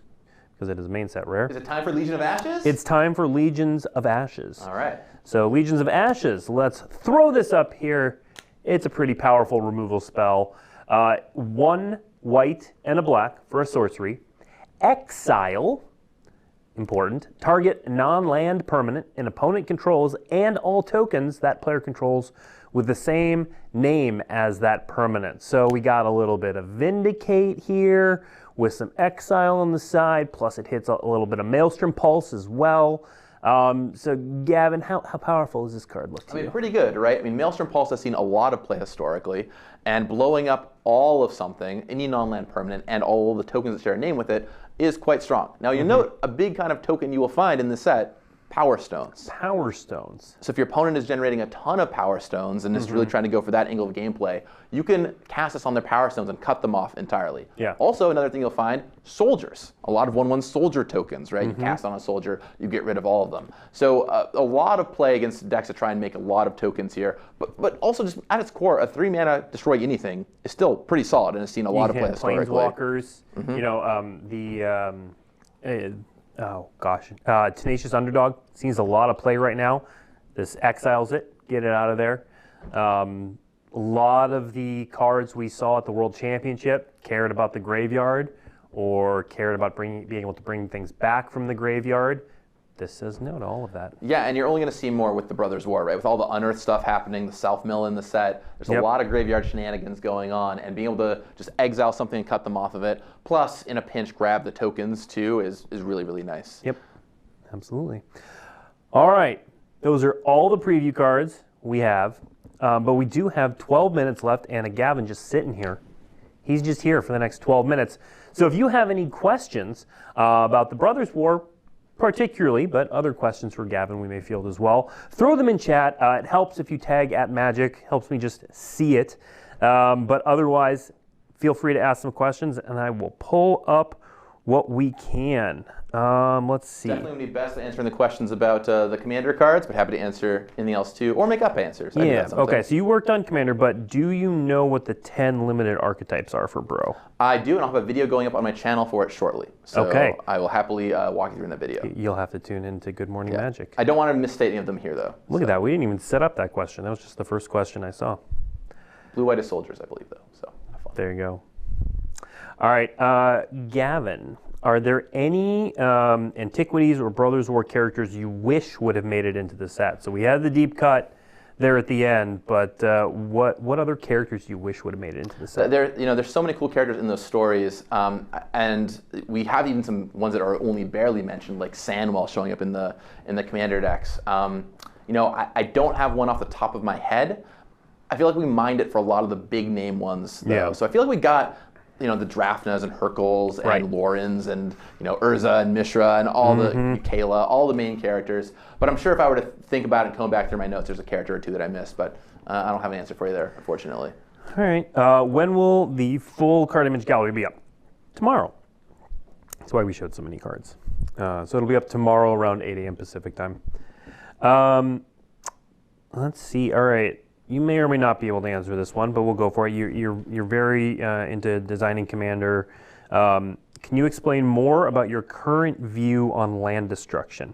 because it is main set rare. Is it time for Legion of Ashes? It's time for Legions of Ashes. All right. So Legions of Ashes, let's throw this up here. It's a pretty powerful removal spell. 1 white and a black for a sorcery. Exile. Important. Target non-land permanent an opponent controls and all tokens that player controls with the same name as that permanent. So we got a little bit of Vindicate here with some Exile on the side, plus it hits a little bit of Maelstrom Pulse as well. So Gavin, how powerful does this card look to you? I mean, pretty good, right? I mean, Maelstrom Pulse has seen a lot of play historically, and blowing up all of something, any non-land permanent, and all of the tokens that share a name with it is quite strong. Now, you note a big kind of token you will find in this set, Power Stones. Power Stones. So if your opponent is generating a ton of Power Stones and is really trying to go for that angle of gameplay, you can cast this on their Power Stones and cut them off entirely. Yeah. Also, another thing you'll find, soldiers. A lot of 1/1 soldier tokens, right? You cast on a soldier, you get rid of all of them. So a lot of play against decks that try and make a lot of tokens here. But also just at its core, a 3-mana destroy anything is still pretty solid and has seen a lot of play historically. Planeswalkers, you know, oh gosh, Tenacious Underdog sees a lot of play right now. This exiles it, get it out of there. A lot of the cards we saw at the World Championship cared about the graveyard or cared about being able to bring things back from the graveyard. This says no to all of that. Yeah, and you're only going to see more with the Brothers' War, right? With all the unearthed stuff happening, the self-mill in the set, there's a lot of graveyard shenanigans going on, and being able to just exile something and cut them off of it, plus in a pinch grab the tokens too, is really, really nice. Yep, absolutely. All right, those are all the preview cards we have, but we do have 12 minutes left, and a Gavin just sitting here. He's just here for the next 12 minutes. So if you have any questions about the Brothers' War, particularly, but other questions for Gavin we may field as well, throw them in chat. It helps if you tag @Magic, helps me just see it. But otherwise, feel free to ask some questions, and I will pull up what we can. Let's see. Definitely would be best at answering the questions about the Commander cards, but happy to answer anything else too, or make up answers. Yeah, okay, so you worked on Commander, but do you know what the 10 limited archetypes are for Bro? I do, and I'll have a video going up on my channel for it shortly. So I will happily walk you through in that video. You'll have to tune into Good Morning Magic. I don't want to misstate any of them here, though. Look at that, we didn't even set up that question. That was just the first question I saw. Blue-white is soldiers, I believe, though. So have fun. There you go. All right, Gavin, are there any Antiquities or Brothers' War characters you wish would have made it into the set? So we had the deep cut there at the end, but what other characters do you wish would have made it into the set? There's so many cool characters in those stories, and we have even some ones that are only barely mentioned, like Sandwell showing up in the Commander decks. I don't have one off the top of my head. I feel like we mined it for a lot of the big name ones, though. Yeah. So I feel like we got the Drafnas and Hercules and Right. Lorens and Urza and Mishra and all the Kayla, all the main characters. But I'm sure if I were to think about it and comb back through my notes, there's a character or two that I missed. But I don't have an answer for you there, unfortunately. All right. When will the full card image gallery be up? Tomorrow. That's why we showed so many cards. So it'll be up tomorrow around 8 a.m. Pacific time. Let's see. All right. You may or may not be able to answer this one, but we'll go for it. You're very into designing Commander. Can you explain more about your current view on land destruction?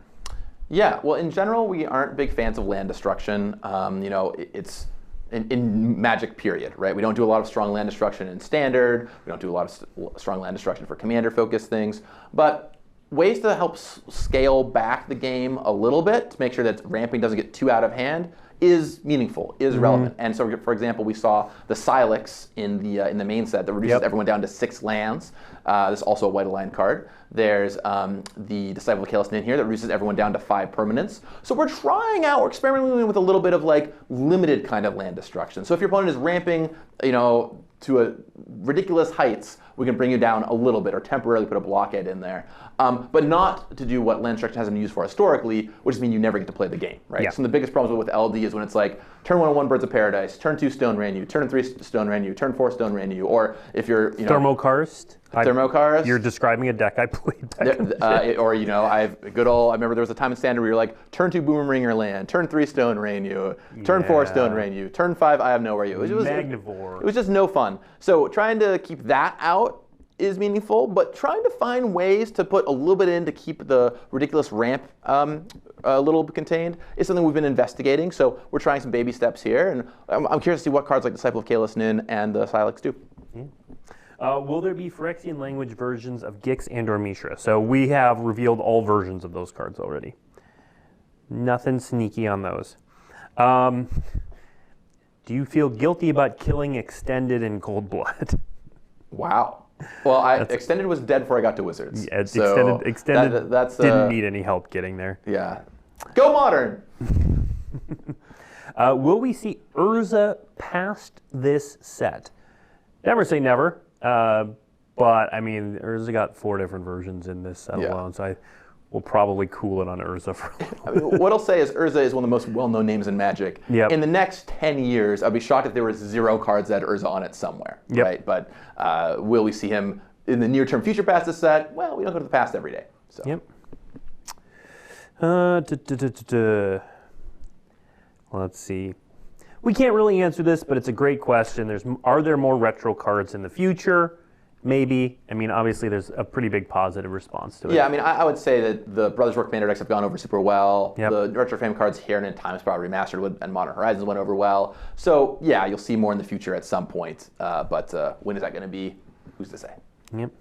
Yeah, well, in general, we aren't big fans of land destruction. It's in Magic, period, right? We don't do a lot of strong land destruction in Standard. We don't do a lot of strong land destruction for Commander-focused things. But ways to help scale back the game a little bit to make sure that ramping doesn't get too out of hand is meaningful, is relevant. And so, for example, we saw the Silex in the main set that reduces everyone down to 6 lands. This is also a white aligned card. There's the Disciple of Kalis in here that reduces everyone down to 5 permanents. So we're experimenting with a little bit of like limited kind of land destruction. So if your opponent is ramping, to a ridiculous heights, we can bring you down a little bit or temporarily put a blockade in there. But not to do what land destruction has been used for historically, which means you never get to play the game, right? Yeah. Some of the biggest problems with LD is when it's like, turn 1/1 Birds of Paradise, turn 2 Stone Rain you, turn 3 Stone Rain you, turn 4 Stone Rain you, or if you're, Thermokarst. Thermokarst. You're describing a deck I played back in the day. I remember there was a time in Standard where you're like, turn 2 Boomerang your land, turn 3 Stone Rain you, turn 4 Stone Rain you, turn 5 I Have Nowhere you. Magnivore. It was just no fun. So trying to keep that out is meaningful, but trying to find ways to put a little bit in to keep the ridiculous ramp a little bit contained is something we've been investigating. So we're trying some baby steps here, and I'm curious to see what cards like Disciple of Kalis Nin and the Silex do. Will there be Phyrexian language versions of Gix and/or Mishra? So we have revealed all versions of those cards already. Nothing sneaky on those. Do you feel guilty about killing Extended in Cold Blood? Wow. Well, Extended was dead before I got to Wizards. Yeah, so Extended didn't need any help getting there. Yeah. Go Modern! Will we see Urza past this set? Never say never. But, I mean, Urza got 4 different versions in this set alone, so we'll probably cool it on Urza for a little bit. What I'll say is Urza is one of the most well-known names in Magic. Yep. In the next 10 years, I'd be shocked if there were 0 cards that had Urza on it somewhere, right? But will we see him in the near-term future past this set? Well, we don't go to the past every day. So. Yep. Let's see. We can't really answer this, but it's a great question. Are there more retro cards in the future? Maybe. I mean, obviously, there's a pretty big positive response to it. Yeah, I mean, I would say that the Brothers War Commander decks have gone over super well. Yep. The Retro Frame cards here and in Time Sprout Remastered and Modern Horizons went over well. So, yeah, you'll see more in the future at some point. But when is that going to be? Who's to say? Yep.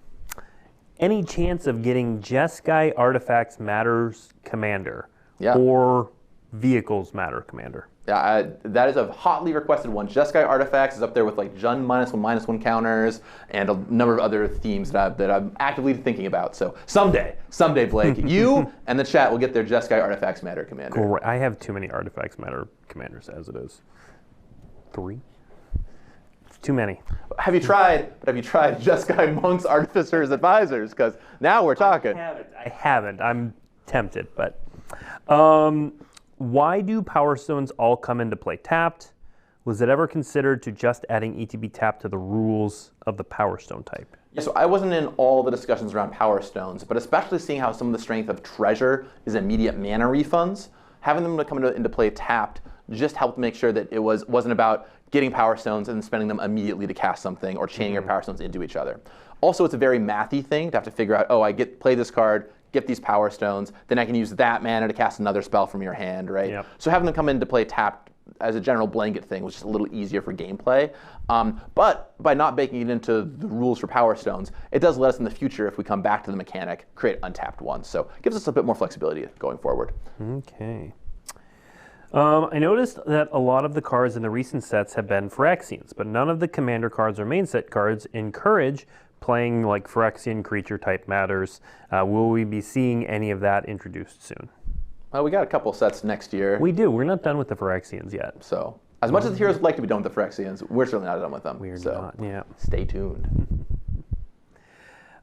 Any chance of getting Jeskai Artifacts Matters Commander? Yeah. Or Vehicles Matter Commander? Yeah, that is a hotly requested one. Jeskai Artifacts is up there with like Jund -1/-1 counters and a number of other themes that I'm actively thinking about. So someday, Blake, you and the chat will get their Jeskai Artifacts Matter Commander. Great. I have too many Artifacts Matter Commanders as it is. 3? It's too many. Have you tried Jeskai Monks Artificers Advisors? Because now we're talking. I haven't. I'm tempted, but why do Power Stones all come into play tapped? Was it ever considered to just adding ETB tap to the rules of the Power Stone type? Yeah, so I wasn't in all the discussions around Power Stones, but especially seeing how some of the strength of Treasure is immediate mana refunds, having them come into play tapped just helped make sure that it wasn't about getting Power Stones and spending them immediately to cast something or chaining your Power Stones into each other. Also, it's a very mathy thing to have to figure out, oh, play this card, get these Power Stones, then I can use that mana to cast another spell from your hand, right? Yep. So having them come into play tapped as a general blanket thing was just a little easier for gameplay. But by not baking it into the rules for Power Stones, it does let us in the future, if we come back to the mechanic, create untapped ones. So it gives us a bit more flexibility going forward. Okay. I noticed that a lot of the cards in the recent sets have been Phyrexians, but none of the Commander cards or main set cards encourage playing like Phyrexian creature type matters. Will we be seeing any of that introduced soon? Well, we got a couple sets next year. We do. We're not done with the Phyrexians yet. So as much as the heroes would like to be done with the Phyrexians, we're certainly not done with them. We're so not, yeah. Stay tuned.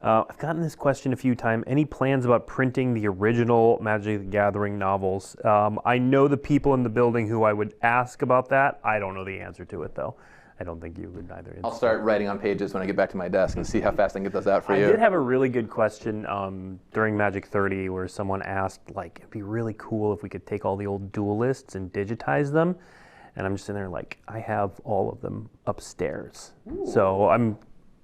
I've gotten this question a few times. Any plans about printing the original Magic the Gathering novels? I know the people in the building who I would ask about that. I don't know the answer to it, though. I don't think you would either. I'll start writing on pages when I get back to my desk and see how fast I can get those out for you. I did have a really good question during Magic 30 where someone asked, like, it'd be really cool if we could take all the old duel lists and digitize them. And I'm just in there like, I have all of them upstairs. Ooh. So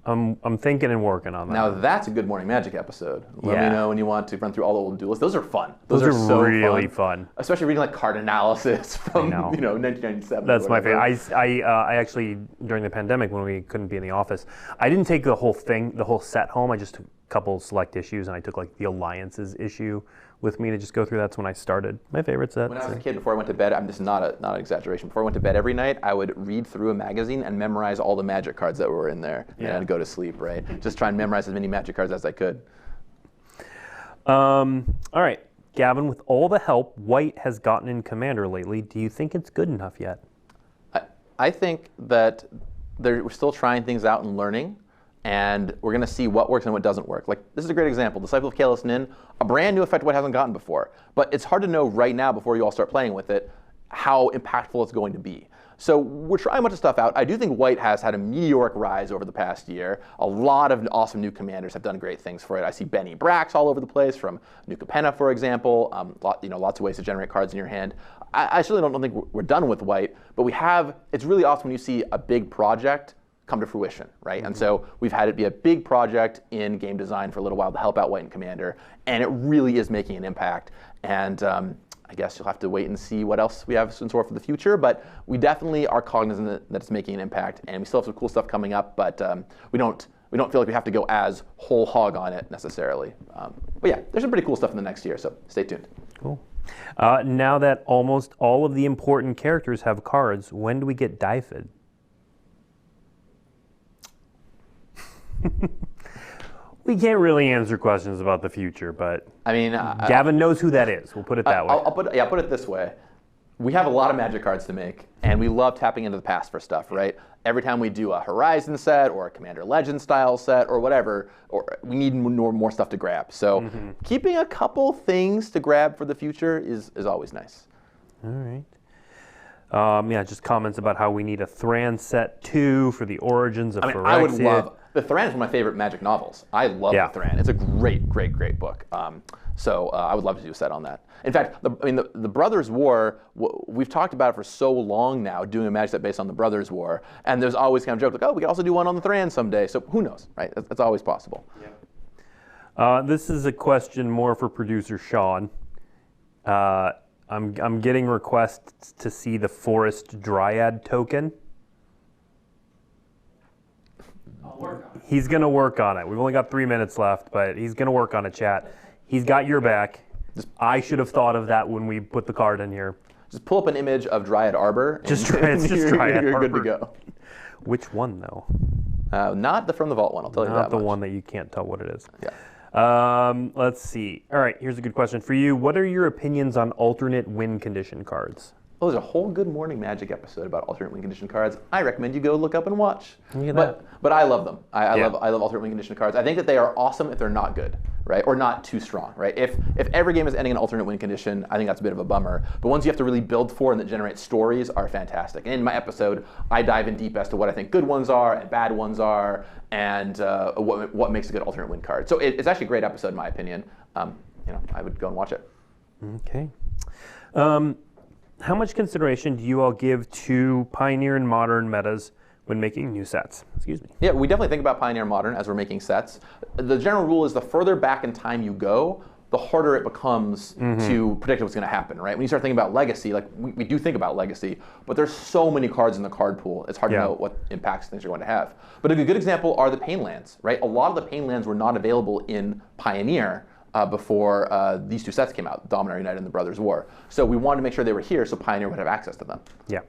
I'm thinking and working on that. Now that's a Good Morning Magic episode. Let me know when you want to run through all the old duelists. Those are fun. Those are so really fun. Especially reading like card analysis from 1997. That's my favorite. I actually, during the pandemic when we couldn't be in the office, I didn't take the whole thing, the whole set home. I just took a couple select issues and I took like the Alliances issue with me to just go through. That's when I started my favorite set. When I was a kid, before I went to bed, I'm just not an exaggeration. Before I went to bed every night, I would read through a magazine and memorize all the Magic cards that were in there, and I'd go to sleep. Right, just try and memorize as many Magic cards as I could. All right, Gavin. With all the help White has gotten in Commander lately, do you think it's good enough yet? I think that we're still trying things out and learning. And we're going to see what works and what doesn't work. Like, this is a great example. Disciple of Kalis Nin, a brand new effect White hasn't gotten before. But it's hard to know right now, before you all start playing with it, how impactful it's going to be. So we're trying a bunch of stuff out. I do think White has had a meteoric rise over the past year. A lot of awesome new commanders have done great things for it. I see Benny Brax all over the place, from New Capenna, for example. Lots of ways to generate cards in your hand. I certainly don't think we're done with White, but it's really awesome when you see a big project come to fruition, right? Mm-hmm. And so we've had it be a big project in game design for a little while to help out White and Commander, and it really is making an impact. And I guess you'll have to wait and see what else we have in store for the future, but we definitely are cognizant that it's making an impact, and we still have some cool stuff coming up, but we don't feel like we have to go as whole hog on it necessarily. But yeah, there's some pretty cool stuff in the next year, so stay tuned. Cool. Now that almost all of the important characters have cards, when do we get Dyfed? We can't really answer questions about the future, but I mean, Gavin knows who that is. We'll put it that way. I'll put it this way. We have a lot of Magic cards to make, and we love tapping into the past for stuff, right? Every time we do a Horizon set or a Commander Legend style set or whatever, or we need more stuff to grab. So keeping a couple things to grab for the future is always nice. All right. Just comments about how we need a Thran set 2 for the origins of Phyrexia. I would love... The Thran is one of my favorite Magic novels. I love the Thran. It's a great, great, great book. So I would love to do a set on that. In fact, the Brothers' War, we've talked about it for so long now, doing a Magic set based on the Brothers' War, and there's always kind of jokes like, oh, we could also do one on the Thran someday. So who knows, right? That's always possible. Yeah. This is a question more for producer Sean. I'm getting requests to see the Forest Dryad token. He's going to work on it. We've only got 3 minutes left, but he's going to work on it, chat. He's got your back. I should have thought of that when we put the card in here. Just pull up an image of Dryad Arbor. It's just Dryad Arbor. You're good to go. Which one, though? Not the From the Vault one, I'll tell you that much. Not the one that you can't tell what it is. Yeah. Let's see. All right, here's a good question for you. What are your opinions on alternate win condition cards? Oh, there's a whole Good Morning Magic episode about alternate win condition cards. I recommend you go look up and watch. But I love them. I love alternate win condition cards. I think that they are awesome if they're not good, right? Or not too strong, right? If every game is ending in alternate win condition, I think that's a bit of a bummer. But ones you have to really build for and that generate stories are fantastic. And in my episode, I dive in deep as to what I think good ones are and bad ones are, and what makes a good alternate win card. So it's actually a great episode in my opinion. I would go and watch it. Okay. How much consideration do you all give to Pioneer and Modern metas when making new sets? Excuse me. Yeah, we definitely think about Pioneer and Modern as we're making sets. The general rule is the further back in time you go, the harder it becomes to predict what's going to happen, right? When you start thinking about Legacy, like we do think about Legacy, but there's so many cards in the card pool, it's hard to know what impacts things are going to have. But a good example are the Pain Lands, right? A lot of the Pain Lands were not available in Pioneer before these two sets came out, Dominator United and the Brothers' War. So we wanted to make sure they were here so Pioneer would have access to them. Yeah.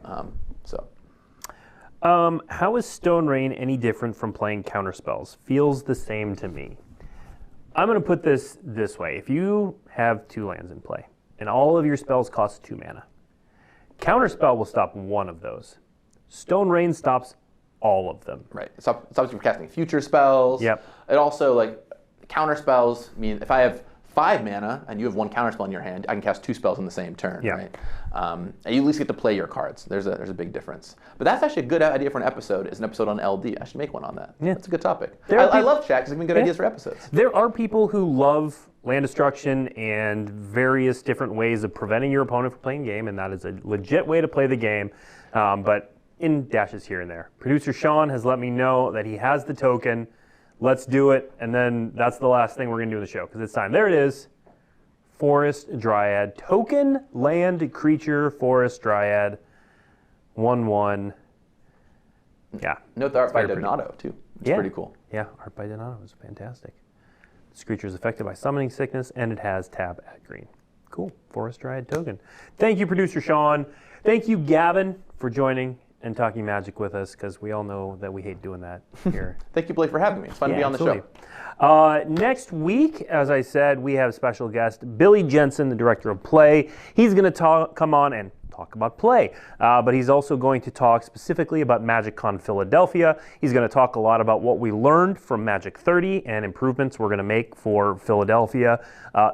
How is Stone Rain any different from playing counterspells? Feels the same to me. I'm going to put this way. If you have 2 lands in play and all of your spells cost 2 mana, Counterspell will stop one of those. Stone Rain stops all of them. Right. It stops you from casting future spells. Yep. It also, counter spells mean if I have 5 mana and you have 1 counter spell in your hand, I can cast 2 spells in the same turn, right? And you at least get to play your cards. There's a big difference. But that's actually a good idea for an episode. Is an episode on LD. I should make one on that. Yeah. That's a good topic. I love chat because it can be good ideas for episodes. There are people who love land destruction and various different ways of preventing your opponent from playing the game, and that is a legit way to play the game. But in dashes here and there. Producer Sean has let me know that he has the token. Let's do it, and then that's the last thing we're going to do in the show, because it's time. There it is. Forest Dryad. Token, land, creature, Forest Dryad. 1/1. Yeah. Note the art by Donato, too. It's pretty cool. Yeah, art by Donato is fantastic. This creature is affected by summoning sickness, and it has tab at green. Cool. Forest Dryad token. Thank you, Producer Sean. Thank you, Gavin, for joining and talking Magic with us, because we all know that we hate doing that here. Thank you, Blake, for having me. It's fun to be on the show. Next week, as I said, we have special guest Billy Jensen, the director of Play. He's going to come on and talk about Play, but he's also going to talk specifically about MagicCon Philadelphia. He's going to talk a lot about what we learned from Magic 30 and improvements we're going to make for Philadelphia.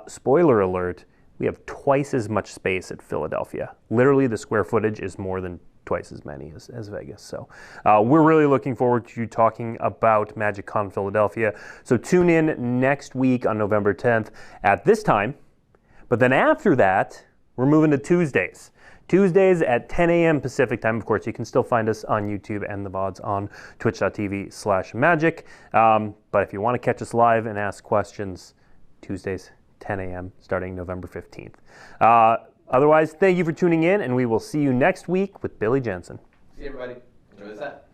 Spoiler alert, we have twice as much space at Philadelphia. Literally, the square footage is more than twice as many as Vegas. So we're really looking forward to talking about MagicCon Philadelphia. So tune in next week on November 10th at this time. But then after that, we're moving to Tuesdays. Tuesdays at 10 a.m. Pacific time. Of course, you can still find us on YouTube and the VODs on twitch.tv/magic. But if you want to catch us live and ask questions, Tuesdays, 10 a.m. starting November 15th. Otherwise, thank you for tuning in, and we will see you next week with Billy Jensen. See you, everybody. Enjoy the set.